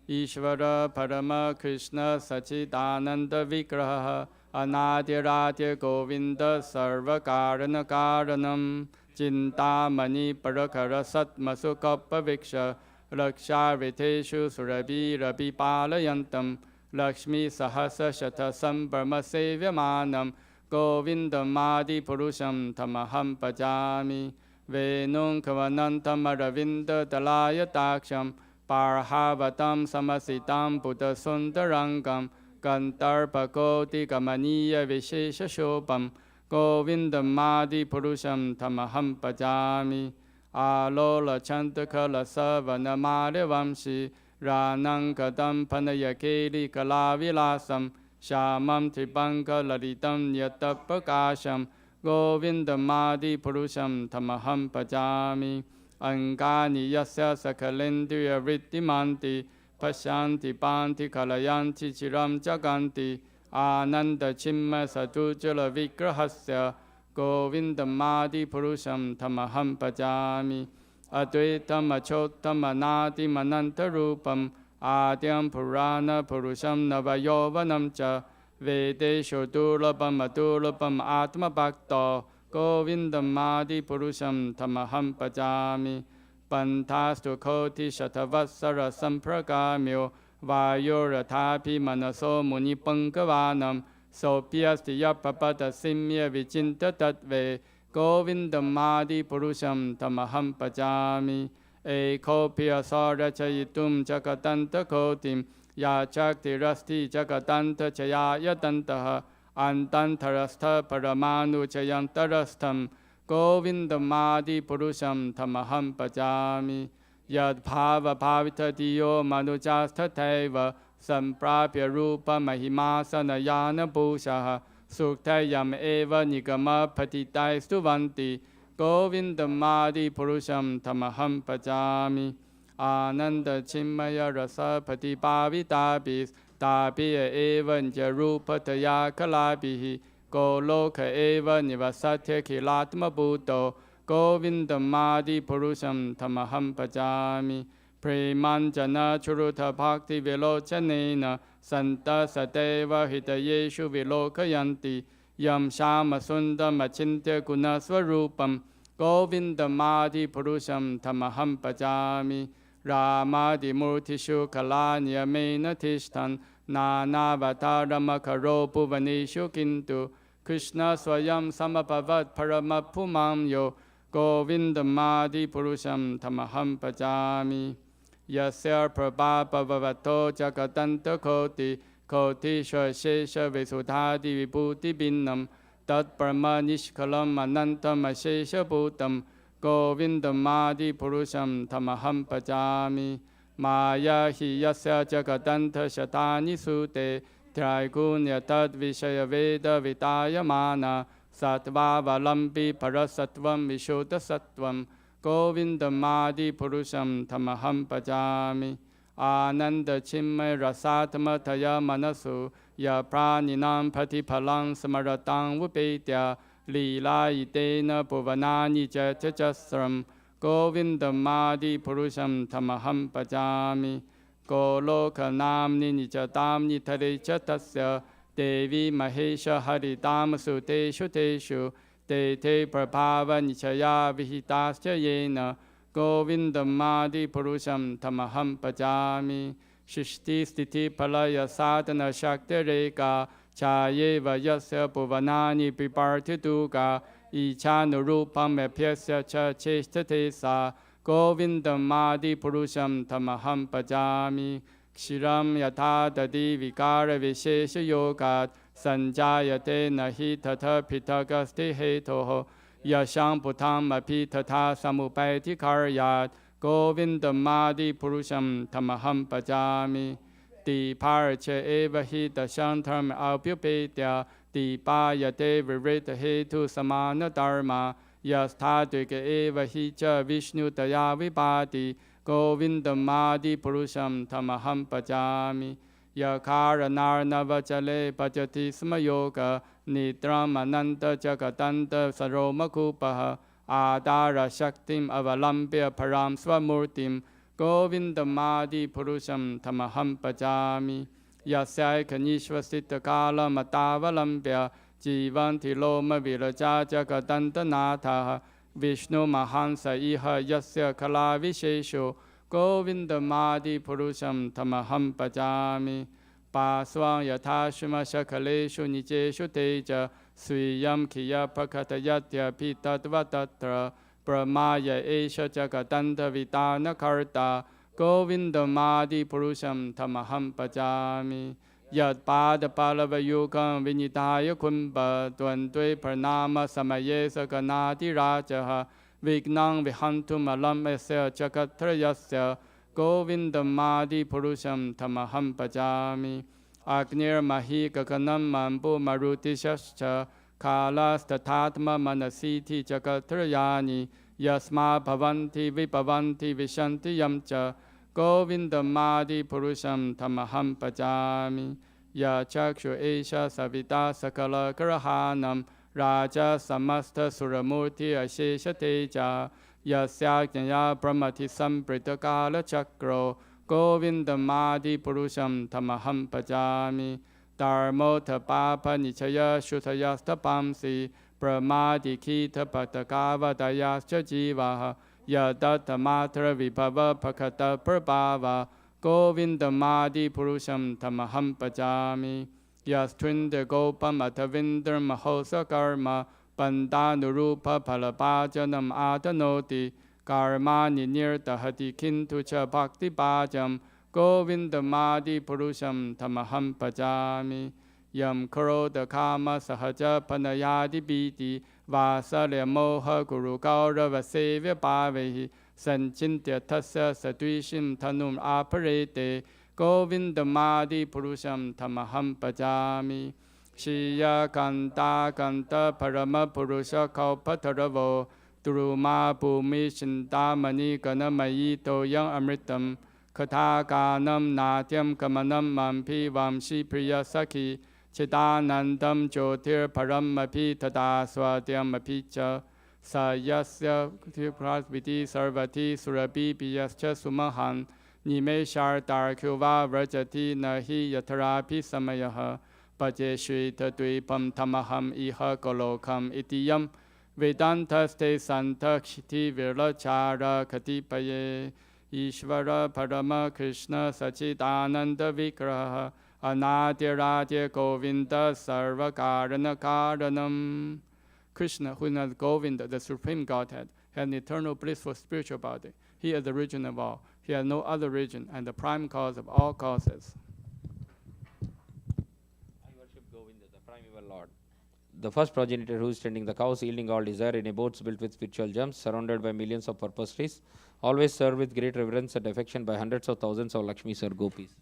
Ishvara Parama Krishna Sachidananda Vigraha Anadirati Govinda Sarva Karana Karanam Chintamani Parakara Satmasu Kappa Viksha Raksha Viteshu Surabi Rabi Palayantam Lakshmi Sahasa Shata Sambrahma Sevyamanam Govindam Adi Purusham Tamaham Pajami Venung Kavanantam Aravinda Dalaya Taksham Parhavatam Samasitam Buddha Sundarangam Gantarpa Koti Kamaniya Vishesha Shobam Govindam Adi Purusham Tamaham Pajami Alola Chantakala Savana Madhavamshi Ranang Kadam Panayakeli Kalavilasam Shamam Tribanga Lalitam Yatapakasham Govindam Adi Purusham Tamaham Pajami Angani Yasya Sakalendriya Rittimanti Pashanti Panti Kalayanti Chiram Jaganti Ananda Chimma Satujala Vigrahasya Govindam Adi Purusham Tamaham Pajami Advaitam Achotam Anadi Mananta Rupam Adyam Purana Purusham Navayovanam Cha Vedesho Durlabam Adurlabam Atma Bhakta Govindam Adi Purusham Tamaham Pajami Pantastu Koti Shatavatsara Sampragamyo Vayoratapi Manaso Muni Pangavanam โสเปียสติยปปตสิมเมียวิจินตตัดเวโกวินดมาดิปุรุชัมธรรมหัมปจามิเอโคเปียสรชยิตุมจักตันตโคติมยาจักติรัสติจักตันตชยายตันตหะอันตันทรสถปรมานุชยันตรสถัมโกวินดมาดิปุรุชัมธรรมหัมปจามิยัดภาวภาวิทติโยมนุจัสทเทวะสัมปราเปรูปมหิมาสนยานปูชาสุขไทยมเอวนิกมปฏิไตสุวันติโกวินดมาดิปุรุชัมธรรมหัมปจามิอานันตชิมยรสปฏิปาวิตาปิสตาปิเอวันจรูปตยาคลาปิหิโกโลกเอวนิวัสสเทขิลาตมปุโตโกวินดมาดิปุรุชัมธรรมหัมปจามิพริมันจนะชุรุทภักติเวโลชเนนะสันตสเตวะหิตเยชุวิโลกยันติยัมชามสุนดมชินเตกุณสวรูปัมโกวินดมาดิปุรุชัมธรรมหัมปจามิรามาดิมูติชุขลานิยเมนทิสทันนานาวัตารมคโรปุวนิชุกินตุคริชนาสวยัมสัมปวัตพรมภุมัมโยโกวินดมาดิปุรุชัมธรรมหัมปจามิยัสเสพระบาปววัตโตจักตันตโคติชเชชวิสุทธาติวิภูติบินนัมตัดปรมานิชขลัมอนันตมเชชภูตัมโกวินดมาดิปุรุชัมธรรมหัมปจามิมายาหิยัสสะจักตันทชตานิสุเตไตรกุณยตัดวิเชยเวดวิตายมานาสัตวาวลัมปิปรสัตวัมวิโชตสัตวัมโกวินดมาดิปุรุชัมธรรมหัมปจามิอานันตชิมมัยรสาธรรมทยามนสุยาพรานินามปฏิพลังสมรตังวุเปตยาลีลาอิเตนะปุวนานิเจจัสรัมโกวินดมาดิปุรุชัมธรรมหัมปจามิโกโลกนามนินิจตามนิทะเรจตัสสะเทวีมเหชหริตามสุเตชุเตชุเตเทประภาวนิชยาวิหิตาสเยนะโกวินดมาดิปุรุชัมธรรมหัมปจามิชิสติสติทิพลายสาตนะชักเตเรกาชาเยวยัสสะปุวนานิปิปาร์ทิตุกาอิชานุรูปัมเมเพสะชะเชสเทสาโกวินดมาดิปุรุชัมธรรมหัมปจามิक्षिरं यथा दधि विकारविशेषयोगात् सञ्जायते न हि तथा पृथगस्ति हेतोः यशां पुथामपि तथा समुपैति कार्यात् गोविन्दमादिपुरुषं तमहं भजामि दीपार्च एव हि दशान्तरम् अभ्युपेत्य दीपायते विवृतहेतुसमानधर्मा यस्थात्विक एव हि च विष्णुतया विभाति गोविन्दमादिपुरुषं तमहं भजामि यकारणार्णवचले पचति स्म योग निद्रामनन्तजगदन्तसरोमकूपः आधारशक्तिम् अवलम्ब्य परां स्वमूर्तिं गोविन्दमादिपुरुषं तमहं भजामि यस्यैकनिश्वसितकालमतावलम्ब्य जीवन्ति लोमविरजा जगदन्तनाथः विष्णुमहांस इह यस्य कलाविशेषो गोविन्दमादिपुरुषं तमहं भजामि पार्श्वं यथा श्मशकलेषु निचेषु तेज स्वीयं खियप्रकटयत्यपि तत्र प्रमाय एष जगदन्तवितानकर्ता गोविन्दमादिपुरुषं तमहं भजामि यत्पादपल्लवयुगं विनिधाय कुम्भद्वन्द्वे प्रणामसमये सकनातिराजः विघ्नं विहन्तुमलं यस्य जगत्त्रयस्य गोविन्दमादिपुरुषं तमहं भजामि अग्निर्महि गगनं मम्बुमरुतिश्च कालस्तथात्ममनसीति जगत्त्रयानि यस्मात् भवन्ति विभवन्ति विशन्ति यं च गोविन्दमादिपुरुषं तमहं भजामि यचक्षु एष सविता सकलग्रहाणां राजा समस्तसुरमूर्ति अशेषतेजा यस्याज्ञया ब्रह्मति सम्पृतकालचक्रो गोविन्दमादिपुरुषं तमहं भजामि धर्मोऽथ पापनिचय शुद्धयस्तपांसि प्रमादिखीतपतकावदयाश्च जीवाः यदत्तमात्रविभवप्रकटप्रभाव गोविन्दमादिपुरुषं तमहं भजामि Yastrinda Gopam Atavindra Mahosa Karma Pandanurupa Palapajanam Atanoti Karma Ninirtahati Kintucha Bhakti Bhajam Govindamadi Purusham Tamaham Pajami Yam Karoda Kama Sahaja Panayadi Biti Vasalya Moha Guru Gaurava Sevya Bhavehi Sanchintya Tasya Sadvishim Tanum Aparete Govindamadi Purusham Tamaham Pajami Shriya Kanta Kanta Parama Purusha Kaupataravo Duruma Bhumi Chintamani Ganamayi Toyang Amritam Kathaganam Natyam Kamanam Mampi Vamshi Priya Saki Chidanandam Jyotir Paramapi Tada Swadyam Apicha Sayasya Prasviti Sarvati Surabi Piyascha Sumahan Nimeshar Darkyuva Vrajati Nahi Yatarapi Samayaha Paje Shrita Dvipam Tamaham Iha Golokam Itiyam Vedanta Ste Santa Kshiti Virachara Katipaye Ishvara Parama Krishna Sachidananda Vigraha Anadirajya Govinda Sarvakarana Karanam. Krishna, who is Govinda, the Supreme Godhead, had an eternal blissful spiritual body. He is the origin of all. He has no other origin and the prime cause of all causes. I worship Govinda, the primeval Lord. The first progenitor who is tending the cows, yielding all desire in a boat built with spiritual gems, surrounded by millions of purpose trees, always served with great reverence and affection by hundreds of thousands of Lakshmis or gopis.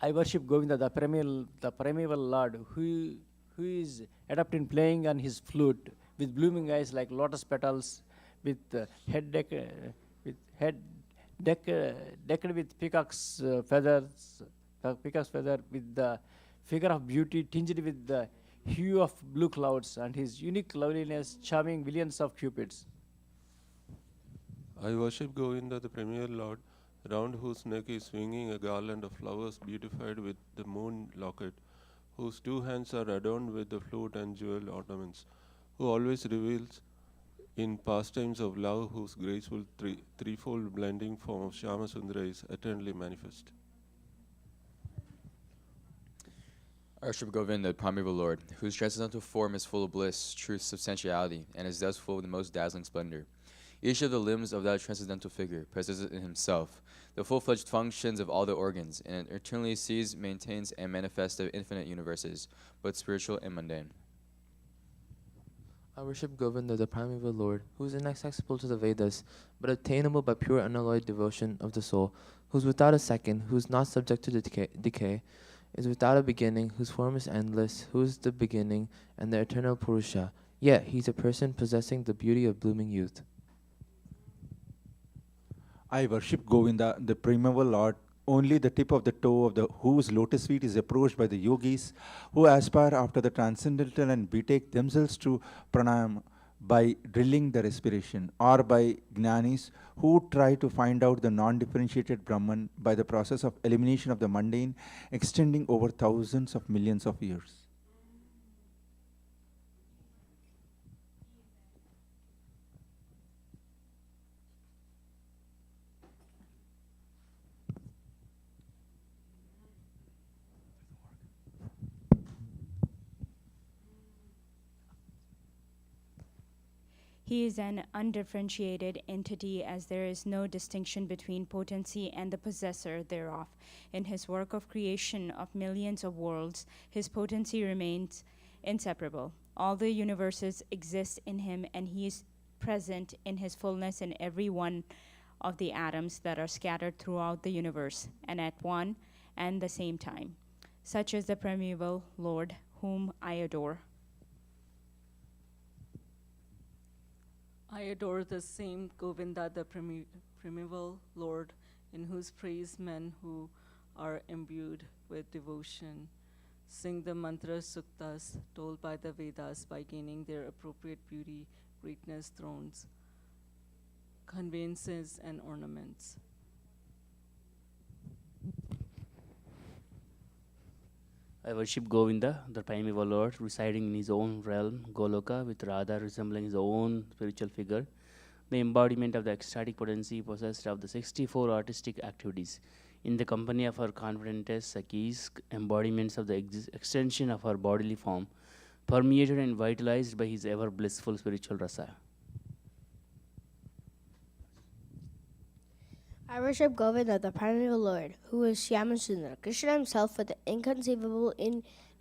I worship Govinda, the primeval Lord, who is adept in playing on his flute, with blooming eyes like lotus petals, with decked with peacock's feathers, with the figure of beauty tinged with the hue of blue clouds, and his unique loveliness charming millions of cupids. I worship Govinda, the premier Lord, round whose neck is swinging a garland of flowers beautified with the moon locket, whose two hands are adorned with the flute and jewel ornaments, who always reveals in pastimes of love, whose graceful threefold blending form of Shama Sundara is eternally manifest. I worship Govinda, the primeval Lord, whose transcendental form is full of bliss, truth, substantiality, and is thus full of the most dazzling splendor. Each of the limbs of that transcendental figure possesses in himself the full-fledged functions of all the organs, and it eternally sees, maintains, and manifests the infinite universes, both spiritual and mundane. I worship Govinda, the primeval Lord, who is inaccessible to the Vedas, but attainable by pure unalloyed devotion of the soul, who is without a second, who is not subject to decay, is without a beginning, whose form is endless, who is the beginning and the eternal Purusha. Yet he is a person possessing the beauty of blooming youth. I worship Govinda, the primeval Lord. Only the tip of the toe of whose lotus feet is approached by the yogis who aspire after the transcendental and betake themselves to pranayama by drilling the respiration, or by jnanis who try to find out the non-differentiated Brahman by the process of elimination of the mundane extending over thousands of millions of years. He is an undifferentiated entity, as there is no distinction between potency and the possessor thereof. In his work of creation of millions of worlds, his potency remains inseparable. All the universes exist in him, and he is present in his fullness in every one of the atoms that are scattered throughout the universe, and at one and the same time. Such is the primeval Lord, whom I adore. I adore the same Govinda, the primeval Lord, in whose praise men who are imbued with devotion sing the mantra suktas told by the Vedas by gaining their appropriate beauty, greatness, thrones, conveyances, and ornaments. I worship Govinda, the primeval Lord, residing in his own realm, Goloka, with Radha resembling his own spiritual figure, the embodiment of the ecstatic potency possessed of the 64 artistic activities. in the company of our confidentes, Sakis, embodiments of the extension of our bodily form, permeated and vitalized by his ever blissful spiritual rasa. I worship Govinda, the primeval Lord, who is Shyamasundar, Krishna himself with the inconceivable,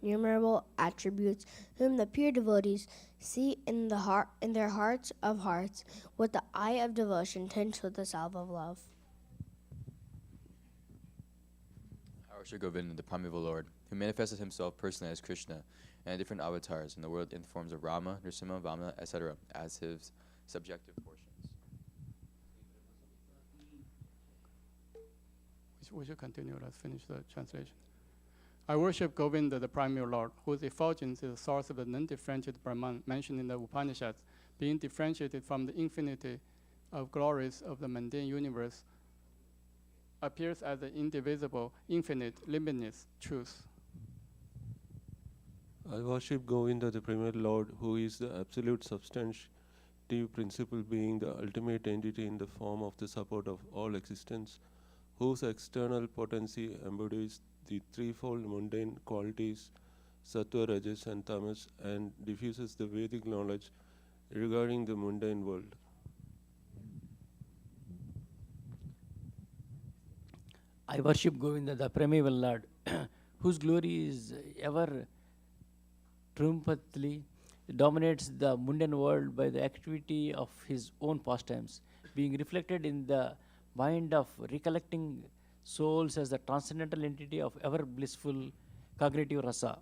innumerable attributes, whom the pure devotees see in their hearts of hearts, with the eye of devotion tinged with the salve of love. I worship Govinda, the primeval Lord, who manifested himself personally as Krishna and different avatars in the world in the forms of Rama, Nrsimha, Vamana, etc., as his subjective portions. We should continue. Let's finish the translation. I worship Govinda, the primeval Lord, whose effulgence is the source of the non-differentiated Brahman mentioned in the Upanishads, being differentiated from the infinity of glories of the mundane universe, appears as the indivisible, infinite, limitless truth. I worship Govinda, the primeval Lord, who is the absolute substantive principle, being the ultimate entity in the form of the support of all existence, whose external potency embodies the threefold mundane qualities, sattva, rajas, and tamas, and diffuses the Vedic knowledge regarding the mundane world. I worship Govinda, the primeval Lord, whose glory is ever triumphantly dominates the mundane world by the activity of his own pastimes, being reflected in the mind of recollecting souls as the transcendental entity of ever blissful cognitive rasa.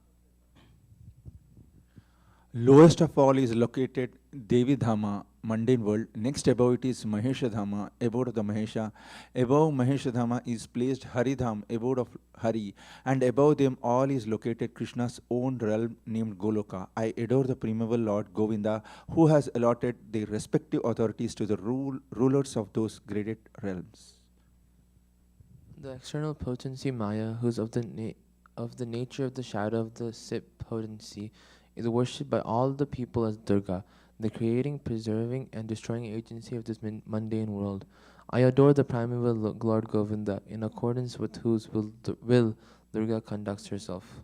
Lowest of all is located Devi Dhama, mundane world. Next above it is Mahesha Dhama, abode of the Mahesha. Above Mahesha Dhama is placed Hari Dham, abode of Hari. And above them all is located Krishna's own realm named Goloka. I adore the primeval Lord Govinda, who has allotted their respective authorities to the rulers of those graded realms. The external potency Maya, who's of the nature of the shadow of the Sip potency, is worshipped by all the people as Durga, the creating, preserving, and destroying agency of this mundane world. I adore the primeval Lord Govinda, in accordance with whose will Durga conducts herself.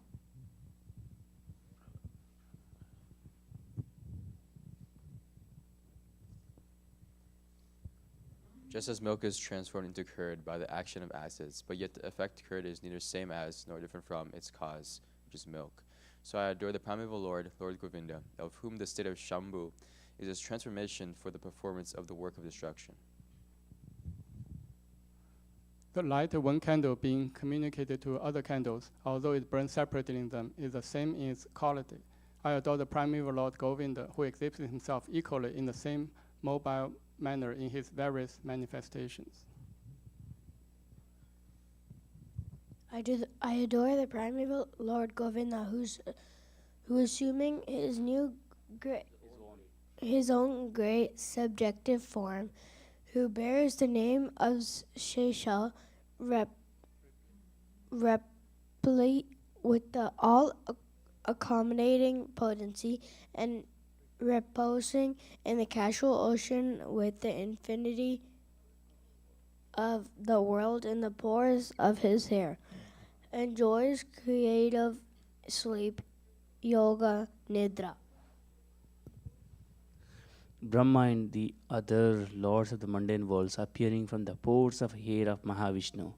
Just as milk is transformed into curd by the action of acids, but yet the effect curd is neither same as nor different from its cause, which is milk. So I adore the primeval Lord, Lord Govinda, of whom the state of Shambhu is his transformation for the performance of the work of destruction. The light of one candle being communicated to other candles, although it burns separately in them, is the same in its quality. I adore the primeval Lord Govinda, who exhibits himself equally in the same mobile manner in his various manifestations. I adore the primeval Lord Govinda, who assuming his own great subjective form, who bears the name of Shesha, replete with the all-accommodating potency, and reposing in the casual ocean with the infinity of the world in the pores of his hair, enjoys creative sleep, yoga, nidra. Brahma and the other lords of the mundane worlds appearing from the pores of hair of Mahavishnu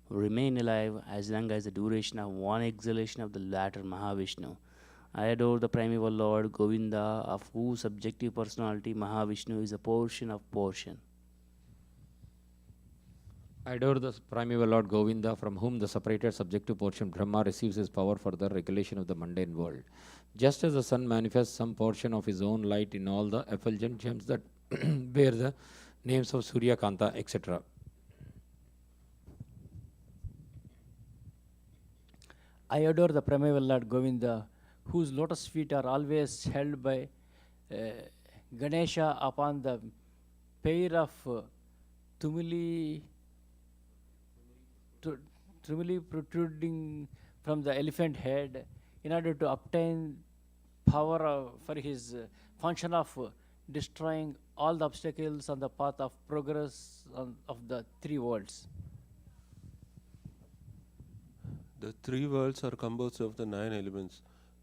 remain alive as long as the duration of one exhalation of the latter Mahavishnu. I adore the primeval Lord Govinda, of whose subjective personality Mahavishnu is a portion of portion. I adore the primeval Lord Govinda, from whom the separated subjective portion Brahma receives his power for the regulation of the mundane world. Just as the sun manifests some portion of his own light in all the effulgent gems that bear the names of Surya, Kanta, etc. I adore the primeval Lord Govinda, whose lotus feet are always held by Ganesha upon the pair of tumuli protruding from the elephant head, in order to obtain power for his function of destroying all the obstacles on the path of progress of the three worlds. The three worlds are composed of the 9 elements: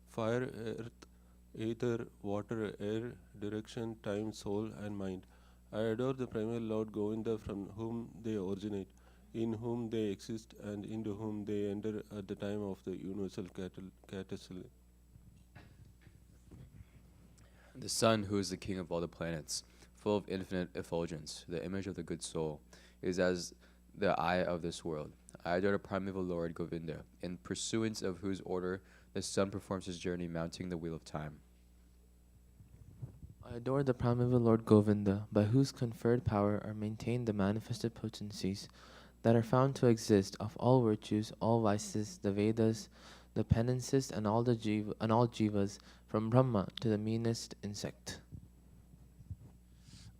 fire, earth, ether, water, air, direction, time, soul, and mind. I adore the primal Lord Govinda, from whom they originate, in whom they exist, and into whom they enter at the time of the universal cataclysm. The sun, who is the king of all the planets, full of infinite effulgence, the image of the good soul, is as the eye of this world. I adore the primeval Lord Govinda, in pursuance of whose order the sun performs his journey mounting the wheel of time. I adore the primeval Lord Govinda, by whose conferred power are maintained the manifested potencies that are found to exist of all virtues, all vices, the Vedas, the penances, and all jivas, from Brahma to the meanest insect.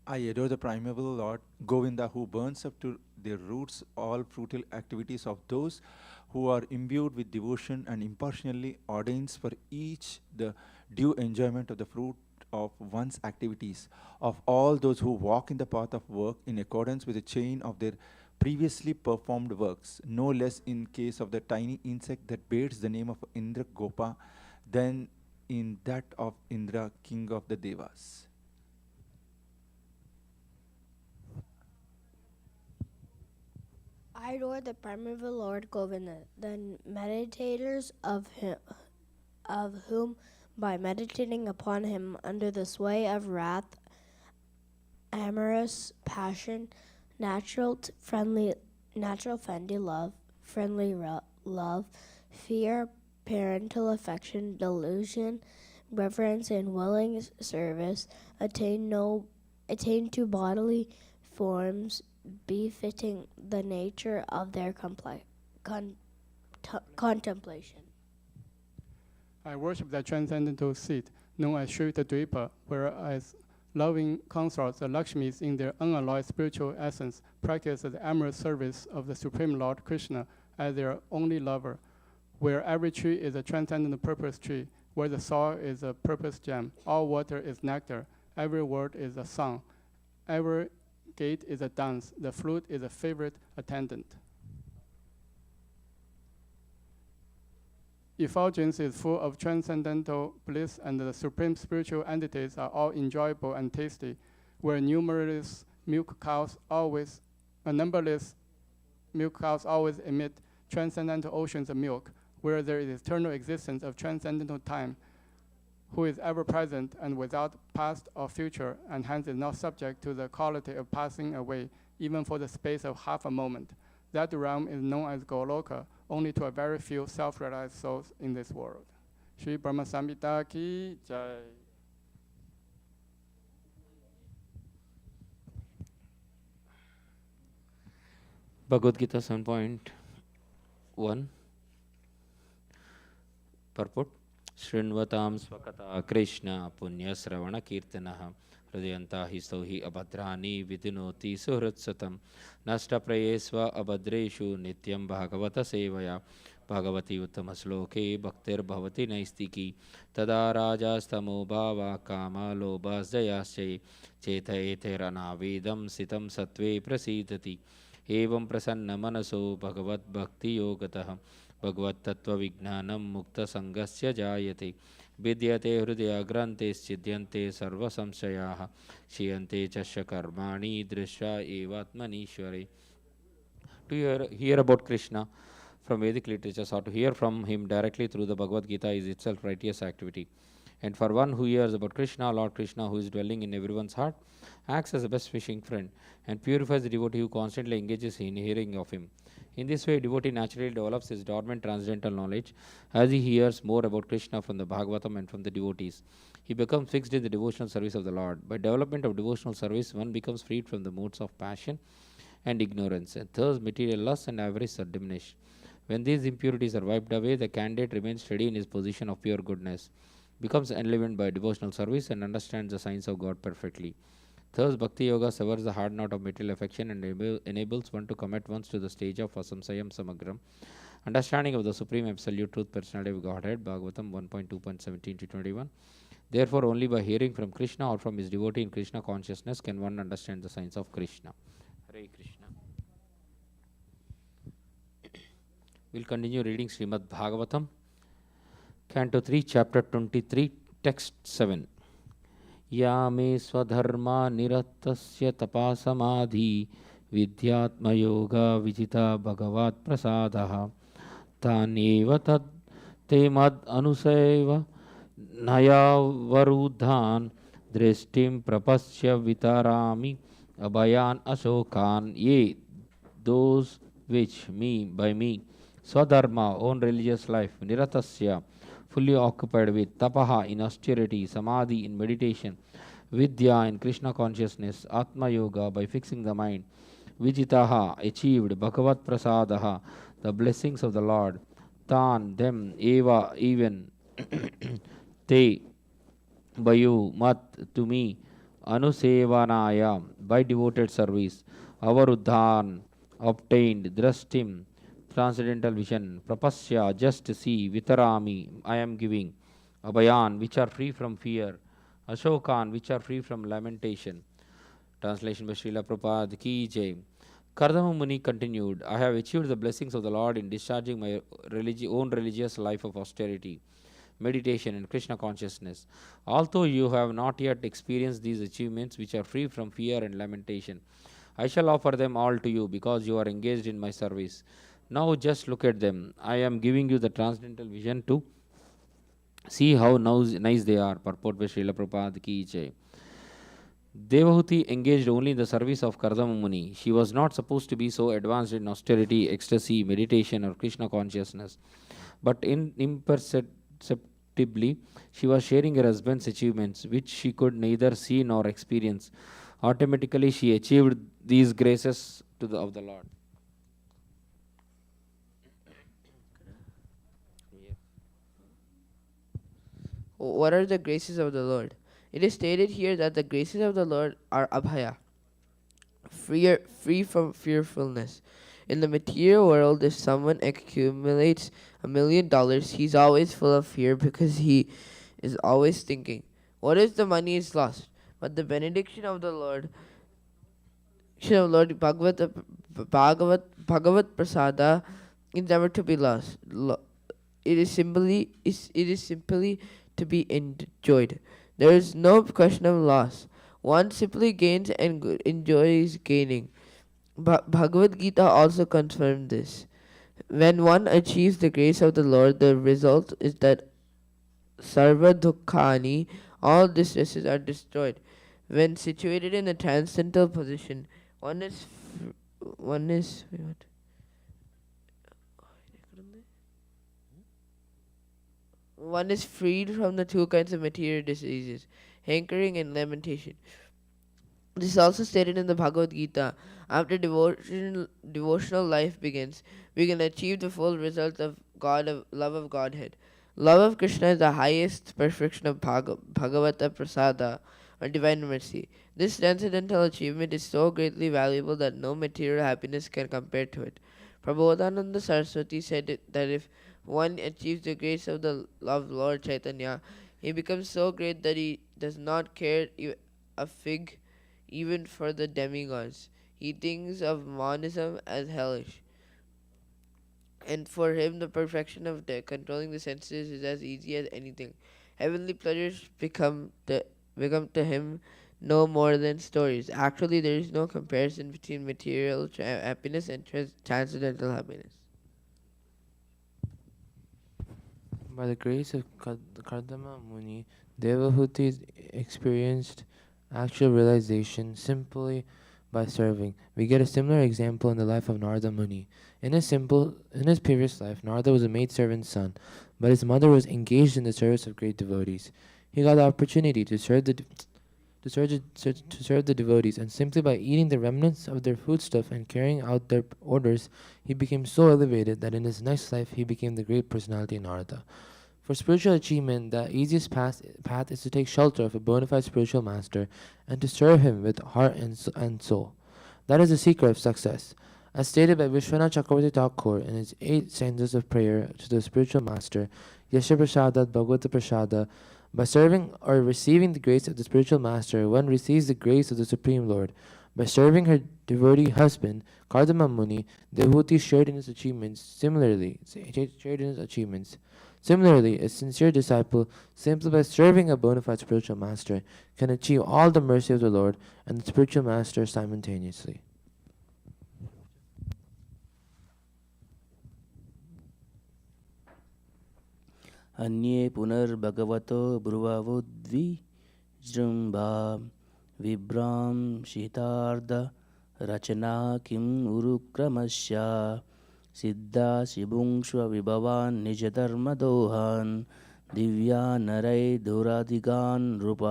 I adore the primeval Lord Govinda, who burns up to their roots all fruital activities of those who are imbued with devotion, and impartially ordains for each the due enjoyment of the fruit of one's activities, of all those who walk in the path of work in accordance with the chain of their previously performed works, no less in case of the tiny insect that bears the name of Indra Gopa than in that of Indra, king of the Devas. I adore the primeval Lord Govinda, the meditators of whom, by meditating upon him under the sway of wrath, amorous passion, friendly love, fear, parental affection, delusion, reverence, and willing service, attain to bodily forms befitting the nature of their contemplation. I worship the transcendental seat, known as Shveta Dvipa, whereas loving consorts, the Lakshmis, in their unalloyed spiritual essence, practice the amorous service of the Supreme Lord Krishna as their only lover, where every tree is a transcendent purpose tree, where the soil is a purpose gem, all water is nectar, every word is a song, every gate is a dance, the flute is a favorite attendant. Effulgence is full of transcendental bliss, and the supreme spiritual entities are all enjoyable and tasty, where numberless milk cows always emit transcendental oceans of milk, where there is eternal existence of transcendental time, who is ever present and without past or future, and hence is not subject to the quality of passing away, even for the space of half a moment. That realm is known as Goloka, only to a very few self-realized souls in this world. Shri Brahma Samhita ki jai. Bhagavad Gita 7.1 Purport. Shrinvatam swakata Krishna punya sravana kirtanaha hridayanta histo hi abhadrani vidinoti suhritsatam nasta prayesva abhadreshu nityam bhagavata sevaya bhagavati uttamasloke bhaktir bhavati naistiki tada rajastamo bhava kama lobhasjayasya chetayetheranavedam sitam satve prasidati evam prasanna manaso bhagavad bhakti yogatah भगवत्तत्त्वविज्ञानं मुक्तसङ्गस्य जायते विद्यते हृदयाग्रन्थेश्चिद्यन्ते सर्वसंशयाः क्षीयन्ते च कर्माणि दृश्या एवात्मनीश्वरे. To hear about Krishna from Vedic literatures, or to hear from him directly through the Bhagavad Gita, is itself righteous activity. And for one who hears about Krishna, Lord Krishna, who is dwelling in everyone's heart, acts as a best wishing friend and purifies the devotee who constantly engages in hearing of him. In this way, devotee naturally develops his dormant transcendental knowledge as he hears more about Krishna from the Bhagavatam and from the devotees. He becomes fixed in the devotional service of the Lord. By development of devotional service, one becomes freed from the modes of passion and ignorance, and thus material lust and avarice are diminished. When these impurities are wiped away, the candidate remains steady in his position of pure goodness, becomes enlivened by devotional service, and understands the science of God perfectly. Thus, Bhakti Yoga severs the hard knot of material affection and enables one to come at once to the stage of Asamsayam Samagram, understanding of the Supreme Absolute Truth Personality of Godhead, Bhagavatam 1.2.17-21. Therefore, only by hearing from Krishna or from his devotee in Krishna consciousness can one understand the science of Krishna. Hare Krishna. We'll continue reading Srimad Bhagavatam, Canto 3, Chapter 23, Text 7. Yame swadharma niratasya tapasamadhi vidyatmayoga vijita bhagavat prasadaha taneva tad te mad anuseva nayavarudhan drishtim prapasya vitarami abhayan ashokan. Ye, those which me by me swadharma, own religious life, niratasya, fully occupied with, tapaha in austerity, samadhi in meditation, vidya in Krishna consciousness, atma yoga by fixing the mind, vijitaha achieved, bhagavat prasadaha the blessings of the Lord, tan them, eva even, te by you, mat to me, anusevanaya by devoted service, avaruddhan obtained, drashtim transcendental vision, prapasya just see, vitarami I am giving, abhayan which are free from fear, ashokan which are free from lamentation. Translation by Srila Prabhupada ki jai. Kardama Muni continued, I have achieved the blessings of the Lord in discharging my own religious life of austerity, meditation, and Krishna consciousness. Although you have not yet experienced these achievements which are free from fear and lamentation, I shall offer them all to you because you are engaged in my service. Now just look at them. I am giving you the transcendental vision to see how nice they are. Purport by Srila Prabhupada ki jai. Devahuti engaged only in the service of Kardama Muni. She was not supposed to be so advanced in austerity, ecstasy, meditation, or Krishna consciousness. But imperceptibly, she was sharing her husband's achievements, which she could neither see nor experience. Automatically, she achieved these graces of the Lord. What are the graces of the Lord? It is stated here that the graces of the Lord are abhaya, free from fearfulness. In the material world, if someone accumulates $1 million, he's always full of fear because he is always thinking, what if the money is lost? But the benediction of the Lord Bhagavat Prasada is never to be lost. It is simply to be enjoyed. There is no question of loss. One simply gains and enjoys gaining. Bhagavad Gita also confirmed this. When one achieves the grace of the Lord, the result is that sarva dukkhani, all distresses are destroyed. When situated in a transcendental position, one is freed from the two kinds of material diseases, hankering and lamentation. This is also stated in the Bhagavad Gita. After devotional life begins, we can achieve the full result of love of Godhead. Love of Krishna is the highest perfection of Bhagavata Prasada, or divine mercy. This transcendental achievement is so greatly valuable that no material happiness can compare to it. Prabodhananda Saraswati said that if one achieves the grace of the love Lord Chaitanya, he becomes so great that he does not care a fig even for the demigods. He thinks of monism as hellish. And for him, the perfection of controlling the senses is as easy as anything. Heavenly pleasures become to him no more than stories. Actually, there is no comparison between material happiness and transcendental happiness. By the grace of Kardama Muni, Devahuti experienced actual realization simply by serving. We get a similar example in the life of Narada Muni. In his previous life, Narada was a maidservant's son, but his mother was engaged in the service of great devotees. He got the opportunity to serve the devotees, and simply by eating the remnants of their foodstuff and carrying out their orders, he became so elevated that in his next life he became the great personality Narada. For spiritual achievement, the easiest path is to take shelter of a bona fide spiritual master and to serve him with heart and soul. That is the secret of success. As stated by Vishwanath Chakravarti Thakur in his 8 stanzas of prayer to the spiritual master, Yasha Prasadat Bhagavata Prasada, by serving or receiving the grace of the spiritual master, one receives the grace of the Supreme Lord. By serving her devotee husband, Kardama Muni, Devahuti shared in his achievements. Similarly, a sincere disciple, simply by serving a bona fide spiritual master, can achieve all the mercy of the Lord and the spiritual master simultaneously. अन्ये पुनर्भगवतो ब्रुववो द्विजृम्भा विभ्रांशितार्ध रचना किम् उरुक्रमस्य सिद्धा शिबुंश्वविभवान् निजधर्मदोहान् दिव्या नरैर्धुराधिगान् रूप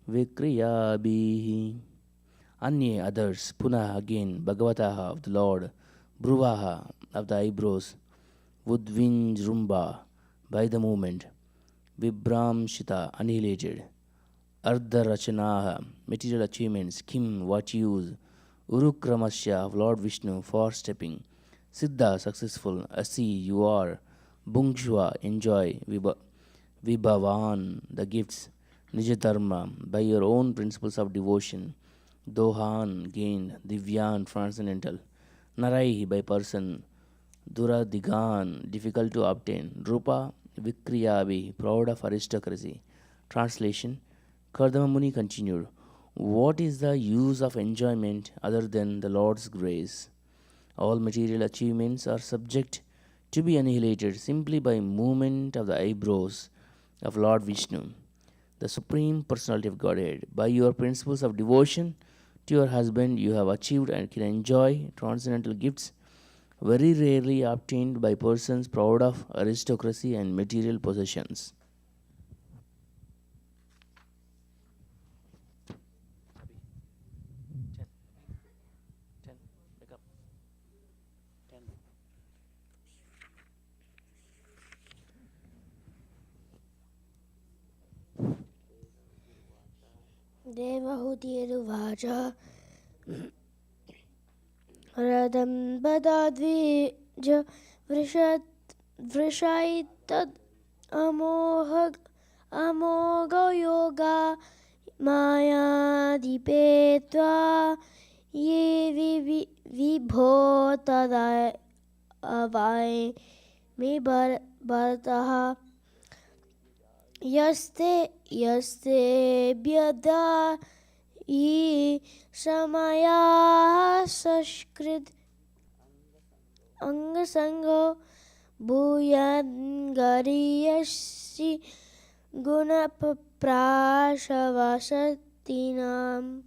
vikriyabihi. Anye others, punah again, Bhagavataha of the Lord, Bruvaha of the eyebrows, Vudvinjrumba by the movement, Vibramshita annihilated, Ardha Rachanaha material achievements, Kim what use, Urukramasya of Lord Vishnu for stepping, Siddha successful, Asi you are, Bungshwa enjoy, Vibhavan the gifts, Nijadharma by your own principles of devotion, Dohan gained, Divyan transcendental, Naraihi by person, Duradigan difficult to obtain, Rupa Vikriyabi proud of aristocracy. Translation Kardama Muni continued, what is the use of enjoyment other than the Lord's grace? All material achievements are subject to be annihilated simply by movement of the eyebrows of Lord Vishnu, the Supreme Personality of Godhead. By your principles of devotion to your husband, you have achieved and can enjoy transcendental gifts very rarely obtained by persons proud of aristocracy and material possessions. Devahutirvacha Radam Badadvija Vrishaitat Amoga Yoga Maya Dipetva Ye Vibhotadai Avai Me Bharataha Yaste Byada Ye Samaya Sashkrit Angasango Bhuyan Gariyashi Gunaprashavasatinam.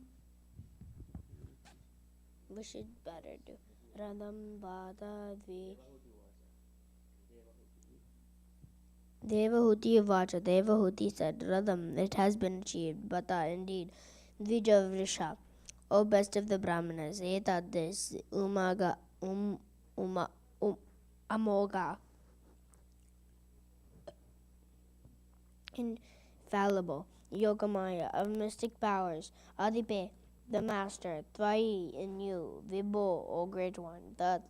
We should better do Radam Bada Devahuti Vacha. Devahuti said, Radam, it has been achieved. Bata, indeed. Dvija Vrisha, O best of the Brahmanas. Eta this, Amoga, infallible. Yogamaya, of mystic powers. Adipe, the master. Tvai, in you. Vibho, O great one. That.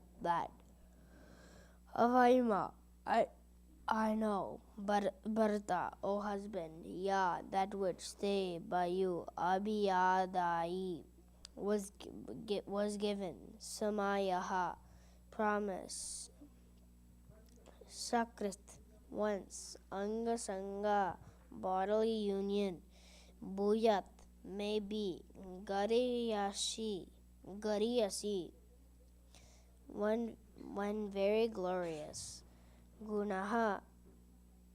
Avaima, I know, but Bharata, O husband, Ya, that which stay by you, Abhiyadai, was given, Samayaha, promise, Sakrit, once, Anga Sanga, bodily union, Bhuyat, may be, Gariyasi, one very glorious. Gunaha,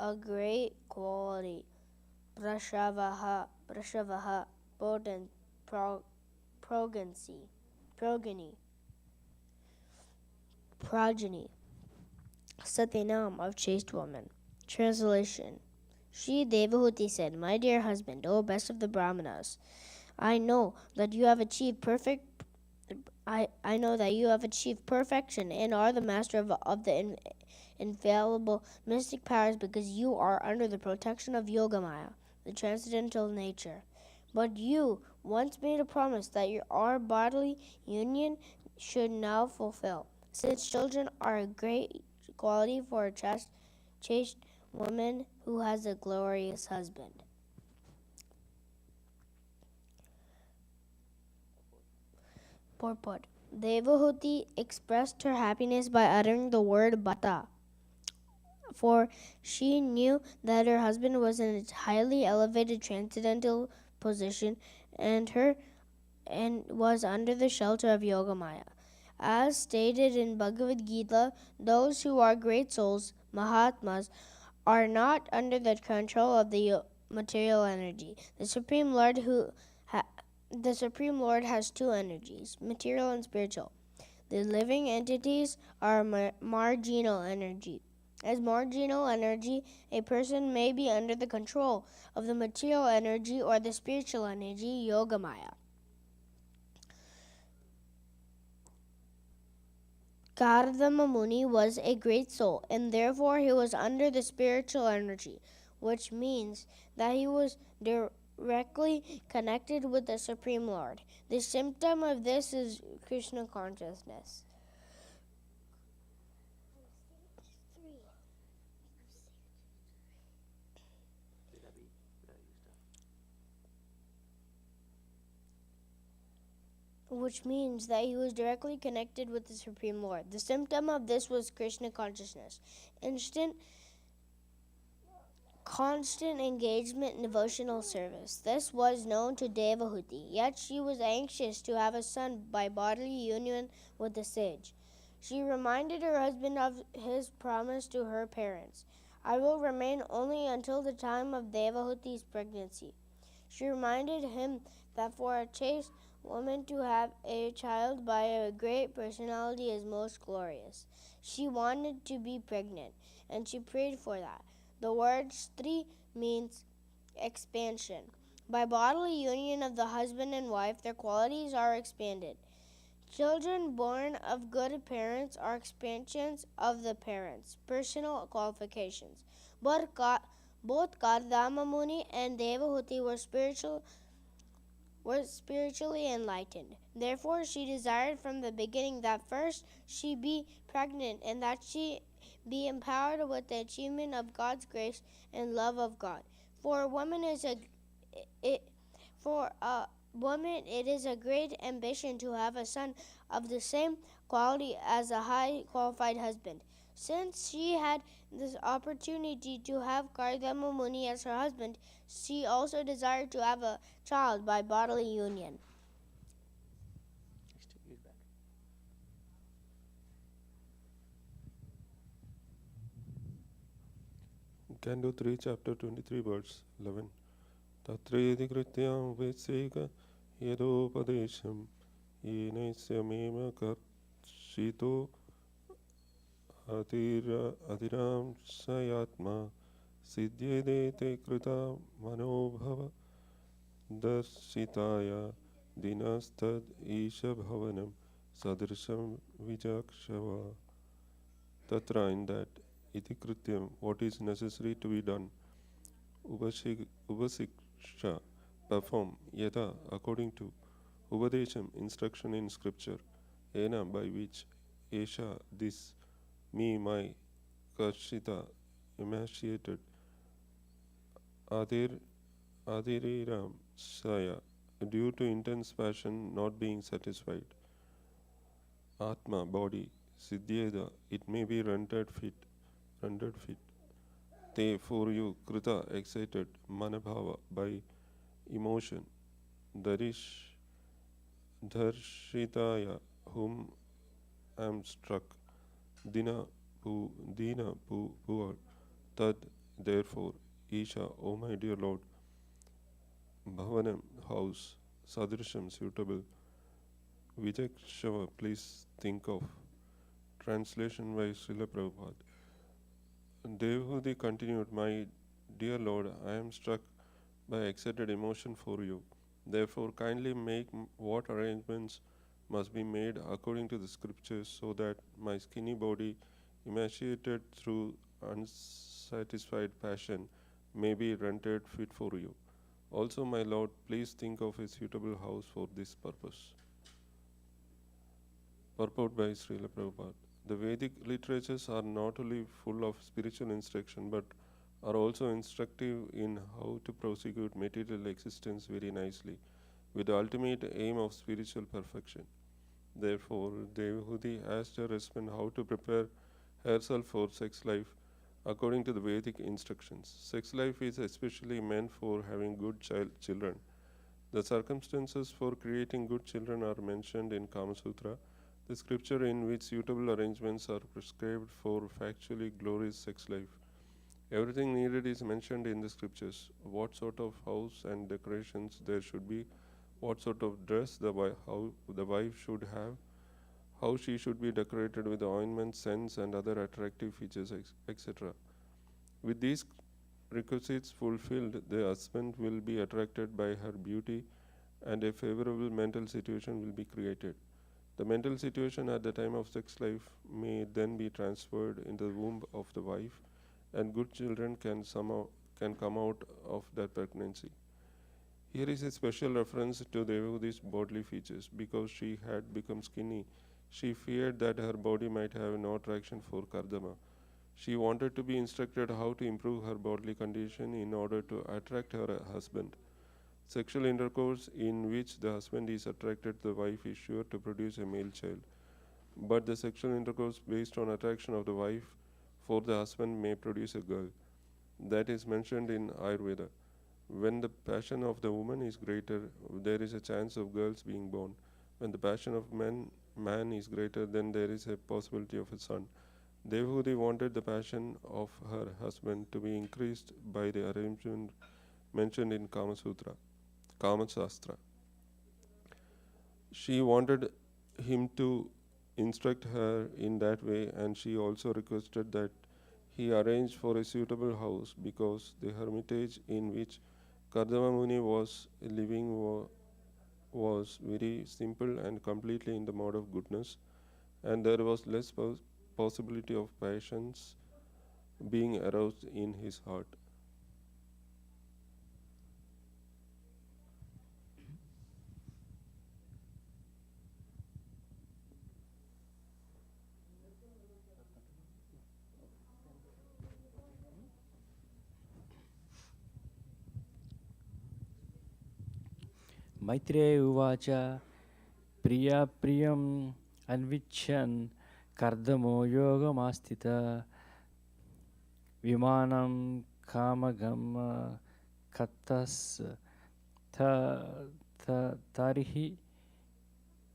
a great quality. Prashavaha, potent, progeny. Satinam, of chaste woman. Translation. Shri Devahuti said, my dear husband, O best of the Brahmanas, I know that you have achieved perfection and are the master of the infallible mystic powers because you are under the protection of Yogamaya, the transcendental nature. But you once made a promise that our bodily union should now fulfill. Since children are a great quality for a chaste woman who has a glorious husband. Purport. Devahuti expressed her happiness by uttering the word bata, for she knew that her husband was in a highly elevated transcendental position and was under the shelter of Yogamaya. As stated in Bhagavad Gita, those who are great souls, Mahatmas, are not under the control of the material energy. The Supreme Lord has two energies, material and spiritual. The living entities are marginal energy. As marginal energy, a person may be under the control of the material energy or the spiritual energy, Yogamaya. Kardama Muni was a great soul, and therefore he was under the spiritual energy, which means that he was directly connected with the Supreme Lord. The symptom of this is Krishna consciousness. Which means that he was directly connected with the Supreme Lord. The symptom of this was Krishna consciousness. Constant engagement in devotional service. This was known to Devahuti, yet she was anxious to have a son by bodily union with the sage. She reminded her husband of his promise to her parents. I will remain only until the time of Devahuti's pregnancy. She reminded him that for a chaste woman to have a child by a great personality is most glorious. She wanted to be pregnant, and she prayed for that. The word stri means expansion. By bodily union of the husband and wife, their qualities are expanded. Children born of good parents are expansions of the parents' personal qualifications. Both Kardama Muni and Devahuti were spiritually enlightened. Therefore, she desired from the beginning that first she be pregnant and that she be empowered with the achievement of God's grace and love of God. For a woman, it is a great ambition to have a son of the same quality as a high qualified husband. Since she had this opportunity to have Kardama Muni as her husband, she also desired to have a child by bodily union. Canto 3, chapter 23, verse 11. Tatredi krityam veseka yedopadesham yenasya mema karshito adiram sayatma siddhyedete krita manobhava darshitaya dinastad isha bhavanam sadrasham vijakshava. Tatra, in that, iti krityam, what is necessary to be done, Ubasiksha, perform, yata, according to, Ubadesham, instruction in scripture, ena, by which, esha, this, me, my, karshita, emaciated, adiriram, saya, due to intense passion not being satisfied, atma, body, siddhyeda, it may be rendered fit, Te, for you, krita, excited, manabhava, by emotion, dharshitaya, whom am struck, dina, poor, tad, therefore, isha, O my dear Lord, bhavanam, house, sadrisham, suitable, vijakshava, please think of. Translation by Srila Prabhupada. Devahuti continued, my dear Lord, I am struck by excited emotion for you. Therefore, kindly make what arrangements must be made according to the scriptures so that my skinny body, emaciated through unsatisfied passion, may be rendered fit for you. Also, my Lord, please think of a suitable house for this purpose. Purport by Srila Prabhupada. The Vedic literatures are not only full of spiritual instruction but are also instructive in how to prosecute material existence very nicely, with the ultimate aim of spiritual perfection. Therefore, Devahudi asked her husband how to prepare herself for sex life according to the Vedic instructions. Sex life is especially meant for having good children. The circumstances for creating good children are mentioned in Kama Sutra, the scripture in which suitable arrangements are prescribed for factually glorious sex life. Everything needed is mentioned in the scriptures. What sort of house and decorations there should be, what sort of dress how the wife should have, how she should be decorated with ointments, scents, and other attractive features, etc. With these requisites fulfilled, the husband will be attracted by her beauty and a favorable mental situation will be created. The mental situation at the time of sex life may then be transferred into the womb of the wife, and good children can come out of that pregnancy. Here is a special reference to Devahudi's bodily features. Because she had become skinny, she feared that her body might have no attraction for Kardama. She wanted to be instructed how to improve her bodily condition in order to attract her husband. Sexual intercourse in which the husband is attracted to the wife is sure to produce a male child. But the sexual intercourse based on attraction of the wife for the husband may produce a girl. That is mentioned in Ayurveda. When the passion of the woman is greater, there is a chance of girls being born. When the passion of man is greater, then there is a possibility of a son. Devahudi wanted the passion of her husband to be increased by the arrangement mentioned in Kama Shastra. She wanted him to instruct her in that way, and she also requested that he arranged for a suitable house because the hermitage in which Kardama Muni was living was very simple and completely in the mode of goodness, and there was less possibility of passions being aroused in his heart. Maitreya uvacha priya priyam anvichan kardamo yogamastita vimanam kamagam kattas tarihi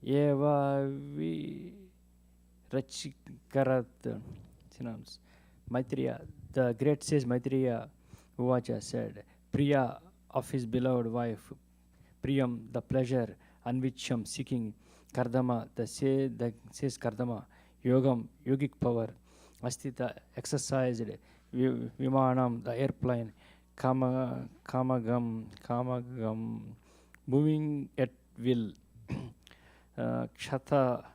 eva virachikarat. Synonyms. Maitreya, the great sage Maitreya Uvacha said, Priya of his beloved wife, Priyam, the pleasure, Anvicham, seeking, Kardama, the says Kardama, Yogam, yogic power, Astita, exercised, Vimanam, the airplane, Kamagam, moving at will, Kshata,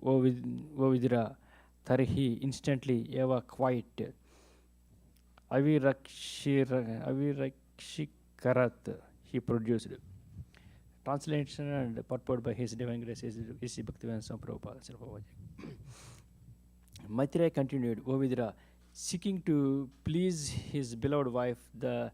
Ovidra, Tarihi, instantly, Eva, quiet, Avirashikarat, he produced. Translation and purport by His Divine Grace is Bhaktivedanta Swami Prabhupada. Maitreya continued, Ovidra, seeking to please his beloved wife, the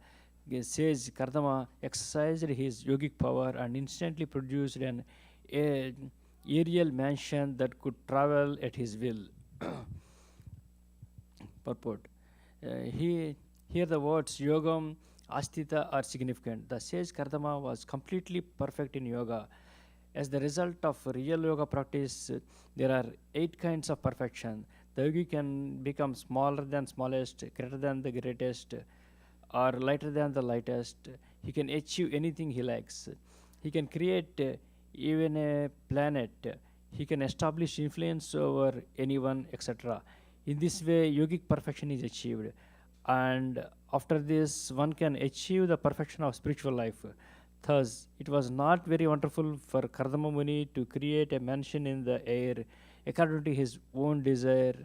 sage Kardama exercised his yogic power and instantly produced an aerial mansion that could travel at his will. Purport. Here the words yogam, astita are significant. The sage Kardama was completely perfect in yoga. As the result of real yoga practice, there are 8 kinds of perfection. The yogi can become smaller than smallest, greater than the greatest, or lighter than the lightest. He can achieve anything he likes. He can create even a planet. He can establish influence over anyone, etc. In this way, yogic perfection is achieved. And after this, one can achieve the perfection of spiritual life. Thus, it was not very wonderful for Kardama Muni to create a mansion in the air according to his own desire.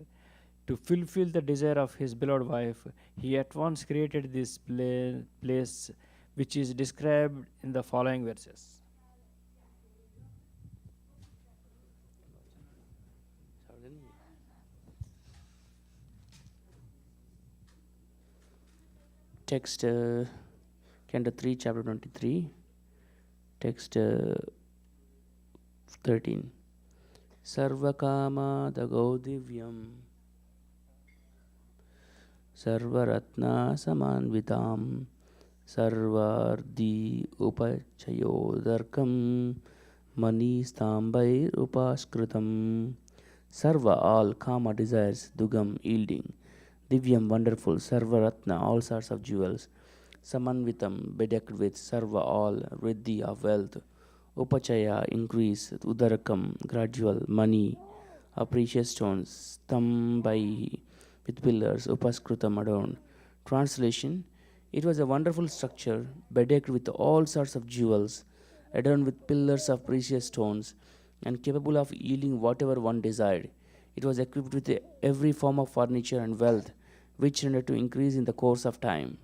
To fulfill the desire of his beloved wife, he at once created this place which is described in the following verses. Text Canto 3, chapter 23, text 13. सर्वकामादगो दिव्यम् सर्वरत्नसमान्वितां सर्वार्धि उपचयोदर्कं मणिस्ताम्भैरुपास्कृतं सर्va all kama desires dugam yielding divyam wonderful sarvaratna all sorts of jewels samanvitam bedecked with sarva all riddhi of wealth upachaya increase udarakam gradual money of precious stones stambai with pillars upaskrutam adorned. Translation: it was a wonderful structure bedecked with all sorts of jewels adorned with pillars of precious stones and capable of yielding whatever one desired. It was equipped with every form of furniture and wealth, which tended to increase in the course of time.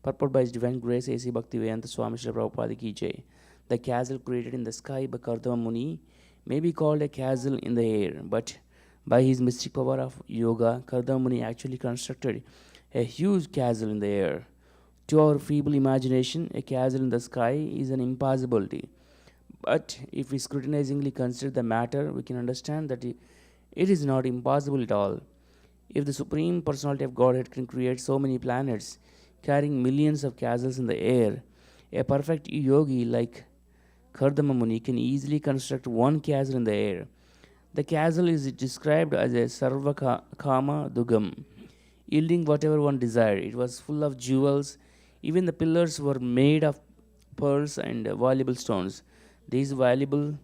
Purport by His Divine Grace A.C. Bhaktivedanta Swami Srila Prabhupada Ki Jai. The castle created in the sky by Kardama Muni may be called a castle in the air, but by his mystic power of yoga, Kardama Muni actually constructed a huge castle in the air. To our feeble imagination, a castle in the sky is an impossibility. But if we scrutinizingly consider the matter, we can understand that it is not impossible at all. If the Supreme Personality of Godhead can create so many planets, carrying millions of castles in the air, a perfect yogi like Kardama Muni can easily construct one castle in the air. The castle is described as a Sarva Kama Dugam, yielding whatever one desired. It was full of jewels. Even the pillars were made of pearls and valuable stones. These valuable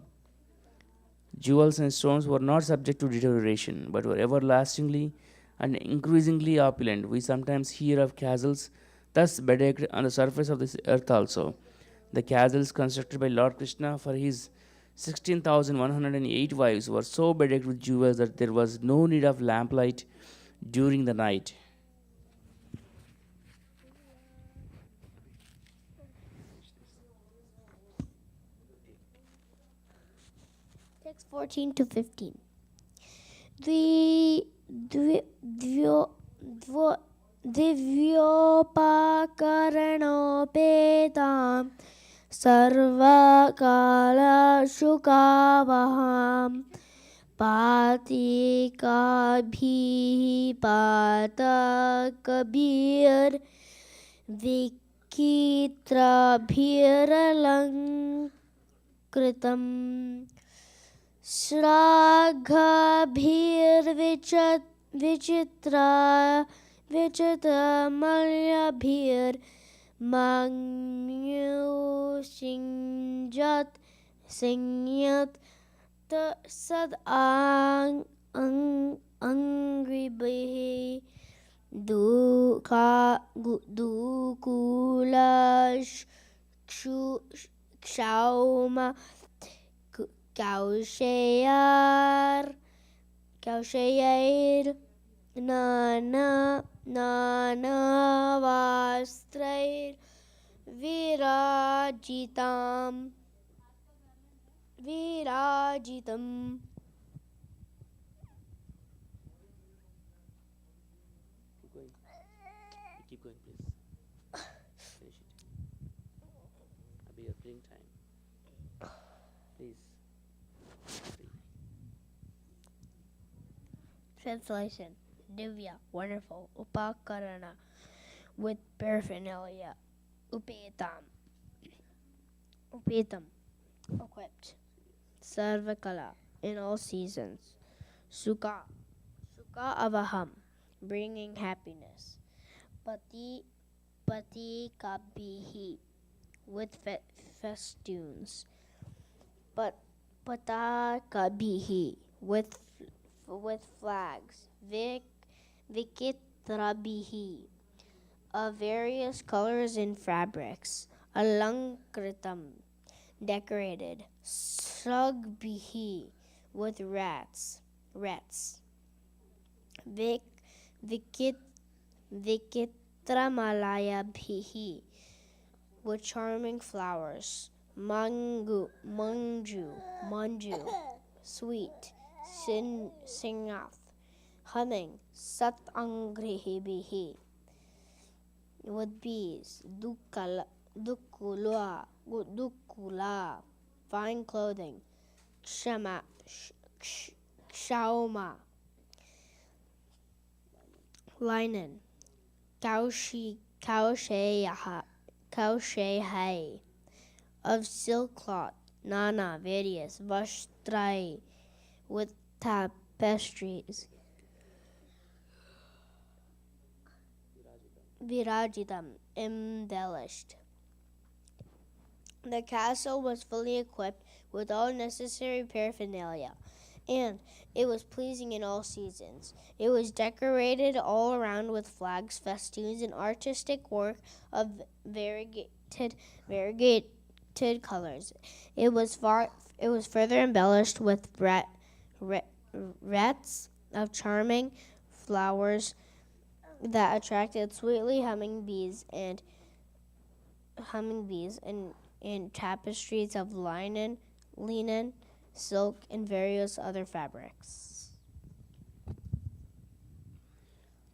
jewels and stones were not subject to deterioration, but were everlastingly and increasingly opulent. We sometimes hear of castles thus bedecked on the surface of this earth also. The castles constructed by Lord Krishna for his 16,108 wives were so bedecked with jewels that there was no need of lamplight during the night. Text 14 to 15. Divyopakaranopetam sarvakala shukavaham patikabhi patakabir vikitrabhiralanकृtam Vichitramalyabhir Manyu Singyat Sad Angribihi Dukulash Kshauma Kaushayair Nana Vastrair Virajitam Keep going, please. Finish it. Abhi, you're filling time. Please. Translation: Divya, wonderful. Upakarana, with paraphernalia. Upetam, equipped. Sarvakala, in all seasons. Sukha avaham, bringing happiness. Pati kabihi, with festoons. Patakabihi, with flags. Vikitrabihi, of various colors and fabrics. Alankritam, decorated. Sragbihi, with rats. Vikitramalaya with charming flowers. Manju, sweet. Singath, humming. Satangrihibihi, with bees. Dukula, fine clothing. Kshaoma, linen, Kaushehai, of silk cloth, Nana, various, Vastrai, with tapestries, Virajitam, embellished. The castle was fully equipped with all necessary paraphernalia, and it was pleasing in all seasons. It was decorated all around with flags, festoons, and artistic work of variegated colors. It was further embellished with wreaths of charming flowers that attracted sweetly humming bees and tapestries of linen, silk, and various other fabrics.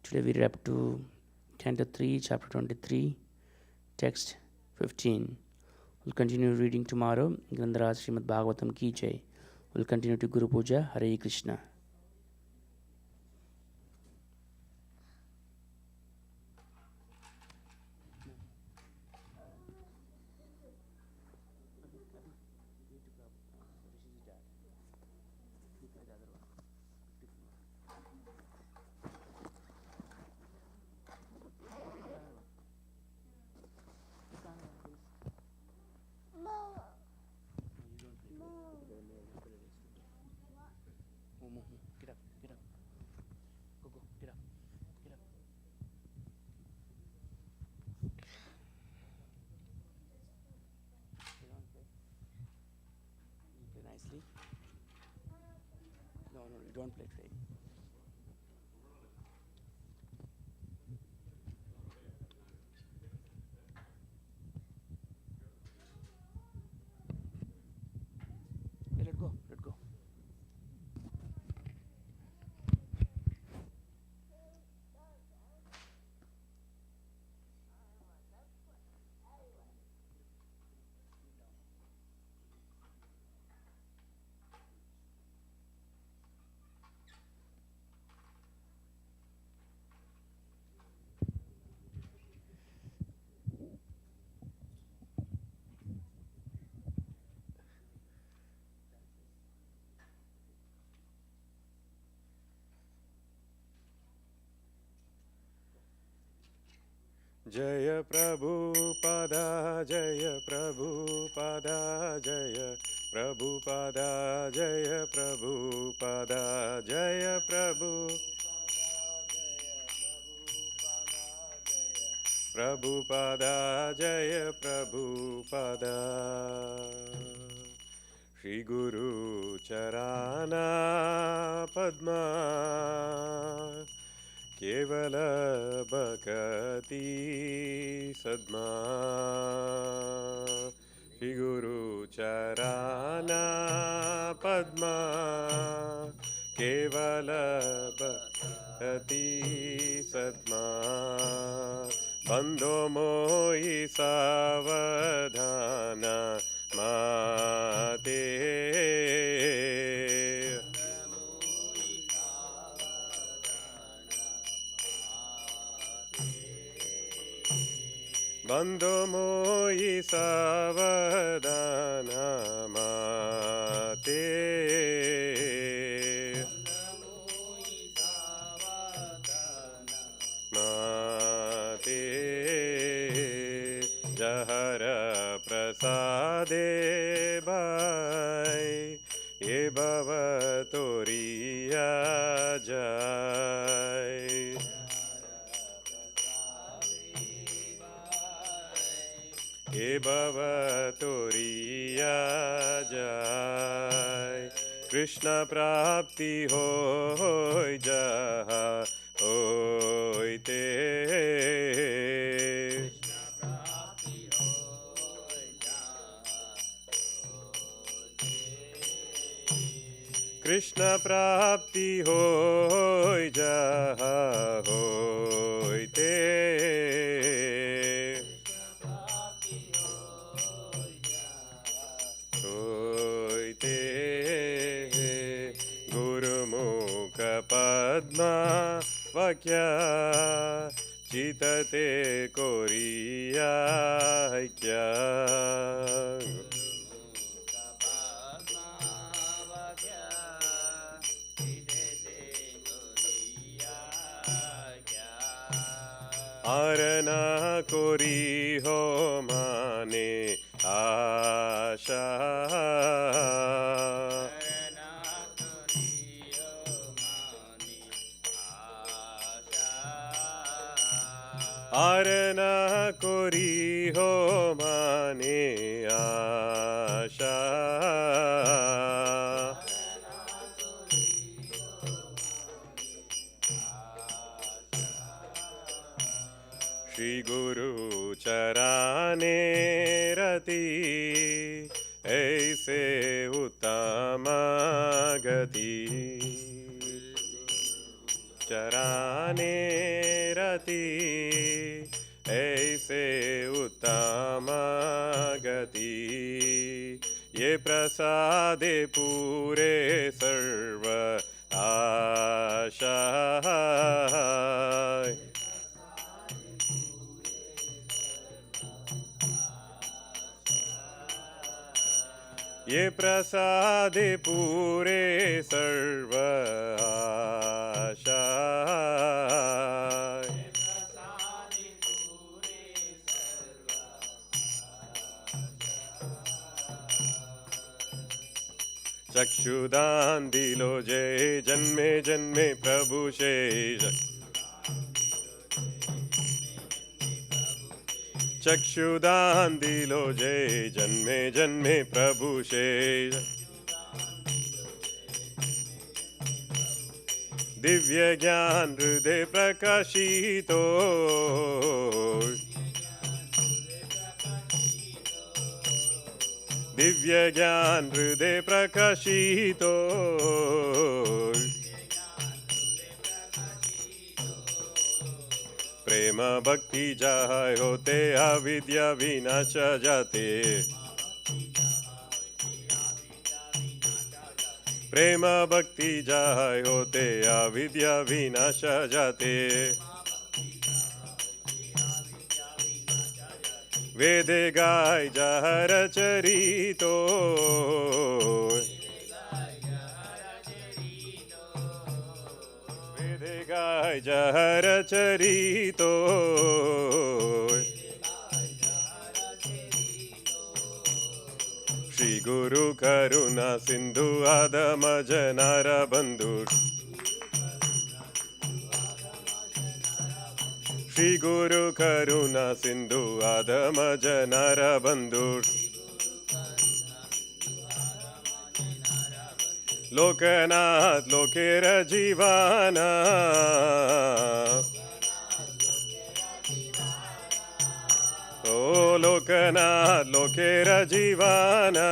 Today we read up to Canto 3, Chapter 23, Text 15. We'll continue reading tomorrow. Grandaraj Srimad Bhagavatam Ki Jai. We'll continue to Guru Puja. Hare Krishna. Get up, get up. Go, get up, get up. You play nicely. No, you don't play today. Hey, let go, let go. जय प्रभुपदा जय प्रभुपदा जय प्रभुपदा जय प्रभुपदा जय प्रभुपदा जय प्रभुपदा श्री गुरु चराना पद्मा केवल भक्ति सद्मा श्री गुरु चराना पद्मा केवल भक्ति सद्मा बंधो मोहि सावधान माते बंधो मोहि सावधान माते माते जहर प्रसादे भाई ये भव तोरिया जाय हे भव तोरिया जाय कृष्ण प्राप्ति होय जहा होय ते कृष्ण प्राप्ति होय जहा होय ते वाक्या चितते कोरिया क्या आरना कोरी हो माने आशा आरना कोरी हो माने आशा श्री गुरु चराने रति ऐसे उत्तम गति चराने रति ऐसे उत्तम गति ये प्रसादे पूरे सर्व आशा ये प्रसादे पूरे सर्व आशा चक्षुदान दिलो जय जन्मे जन्मे प्रभु शेष चक्षुदान दिलो जय जन्मे जन्मे प्रभु शेष दिव्य ज्ञान हृदय प्रकाशितो दिव्य ज्ञान हृदय प्रकाशितो प्रेम भक्ति जहाँ होते अविद्या विनाश जाते प्रेम भक्ति जहाँ होते अविद्या विनाश जाते वेदे गाय जहर चरितो वेदे गाय जहर चरितो श्री गुरु करुणा सिंधु आदम जनार बंधु श्री गुरु करुणा सिंधु आदम जनार बंधु लोकनाथ लोकेर जीवाना ओ लोकनाथ लोकेर जीवाना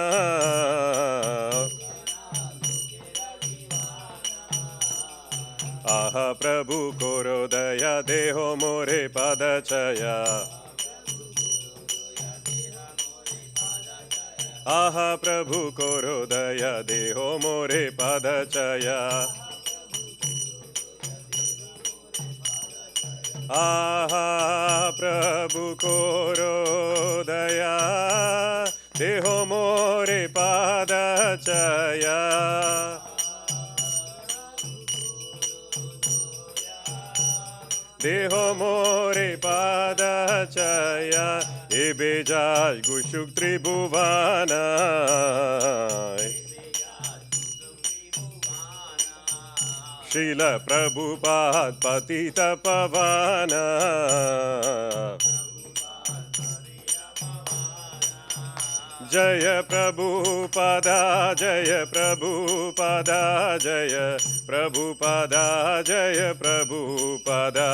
आहा प्रभु कोरो दया देहो मोरे पादचया आहा प्रभु कोरो दया देहो मोरे पादचया आहा प्रभु कोरो दया देहो मोरे पादचया देहो मोरे पादचया ए बेजाज गुशुक त्रिभुवाना श्रील प्रभुपाद पतित पवाना जय प्रभुपादा जय प्रभुपादा जय प्रभुपादा जय प्रभुपादा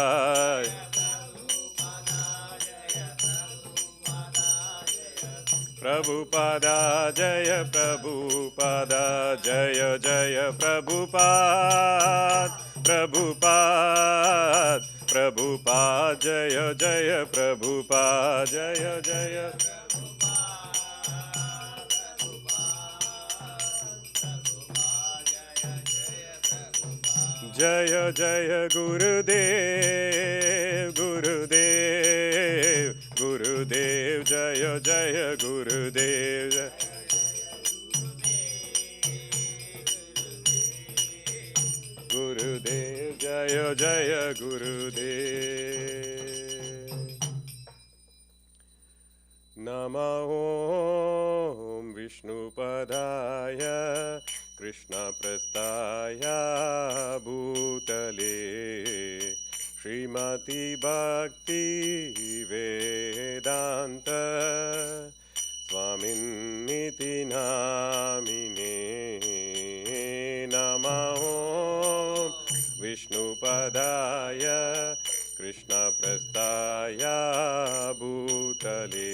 प्रभुपादा जय प्रभुपादा जय जय प्रभुपाद प्रभुपाद प्रभुपाद जय जय प्रभुपाद जय जय जय जय गुरुदेव गुरुदेव गुरुदेव जय जय गुरुदेव गुरुदेव जय जय गुरुदेव नमः ॐ विष्णुपदाय कृष्णप्रस्थाय भूतले श्रीमति भक्ति वेदान्त स्वामिन्निति नामिने नमः ॐ विष्णुपदाय कृष्णप्रस्थाय भूतले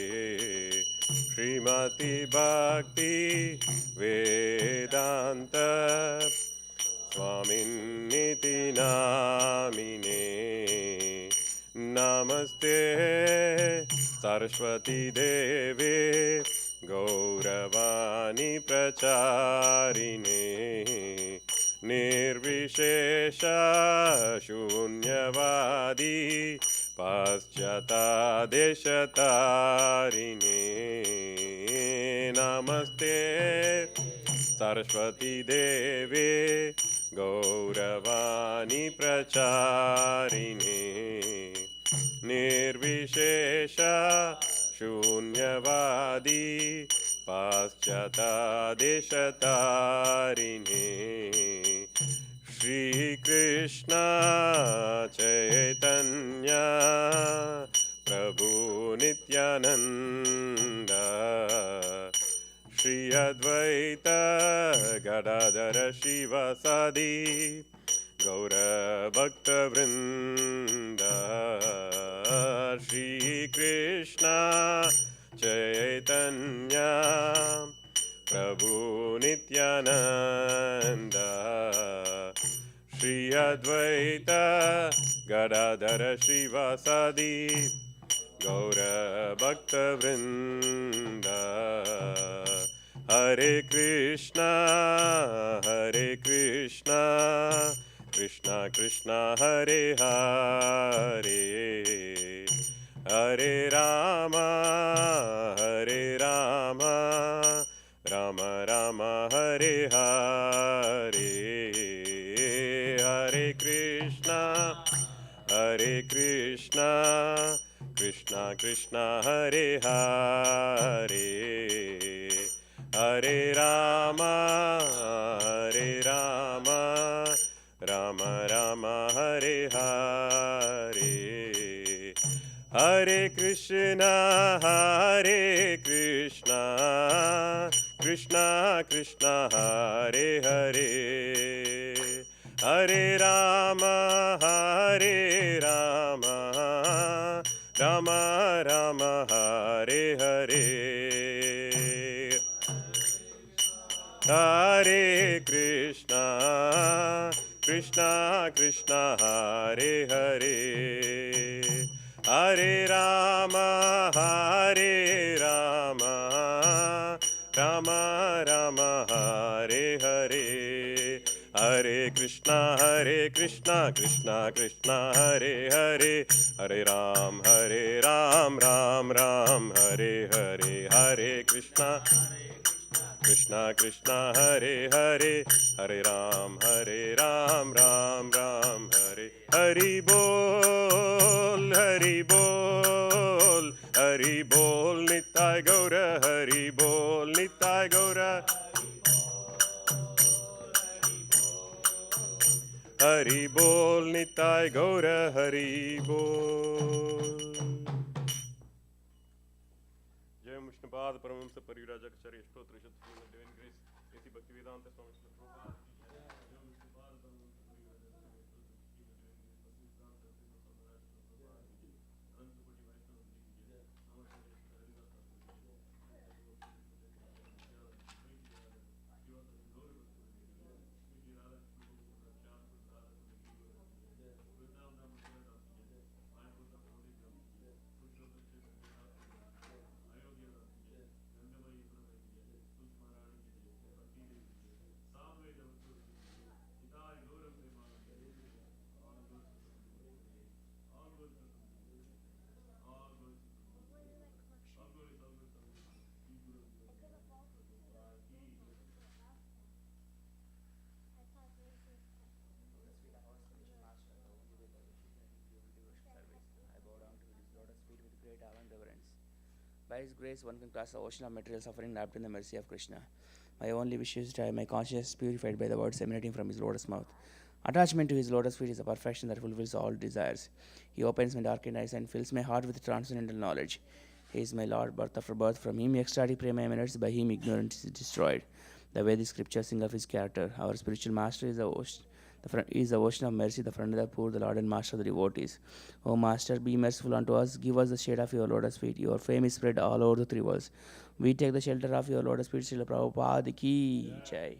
श्रीमति भक्ति वेदान्त स्वामिन्निति नामिने नमस्ते सरस्वती देवे गौरवाणी प्रचारिणे निर्विशेष शून्यवादी पाश्चात्देशतारिणे नमस्ते सरस्वती देवे गौरवाणी प्रचारिणे निर्विशेष शून्यवादी पाश्चात्देशतारिणे श्रीकृष्ण चैतन्य प्रभु नित्यानंद श्री अद्वैत गदाधर शिवासादि गौरभक्तवृन्द श्रीकृष्ण चैतन्य प्रभु नित्यानंद श्री अद्वैत गदाधर शिवासादि गौरभक्तवृन्द हरे कृष्णा कृष्णा कृष्णा हरे हरे हरे राम राम राम हरे हरे हरे कृष्णा कृष्णा कृष्णा हरे हरे हरे राम राम राम हरे हरे हरे कृष्णा कृष्णा कृष्णा हरे हरे हरे राम राम राम हरे हरे हरे कृष्णा कृष्णा हरे हरे हरे राम राम राम हरे हरे हरे कृष्णा कृष्णा कृष्णा हरे हरे हरे राम राम राम हरे हरे हरे कृष्णा कृष्णा हरे हरे हरे राम राम राम हरे हरि बोल निताय गौर हरि बोल निताय गौर हरि बोल निताय गौर हरि बोल जय विष्णुपाद परमहंस परिव्राजकाचार्य स्तोत्र डिवाइन ग्रेस ऐसी भक्ति वेदांत स्वामी श्रील प्रभुपाद की जय। जय विष्णुपाद परमहंस परिव्राजकाचार्य स्तोत्र अनंत कोटि वैष्णव की जय। नमस्ते Haridas Ayodhya By His grace, one can cross the ocean of material suffering wrapped in the mercy of Krishna. My only wish is to have my conscience purified by the words emanating from His lotus mouth. Attachment to His lotus feet is a perfection that fulfills all desires. He opens my darkened eyes and fills my heart with transcendental knowledge. He is my Lord, birth after birth. From Him ecstatic prema emanates, by Him ignorance is destroyed. The Vedic scriptures sing of His character. Our spiritual master is the ocean. Is the ocean of mercy, the friend of the poor, the Lord and Master of the devotees. O Master, be merciful unto us. Give us the shade of your lotus feet. Your fame is spread all over the three worlds. We take the shelter of your lotus feet. Srila Prabhupada ki jai.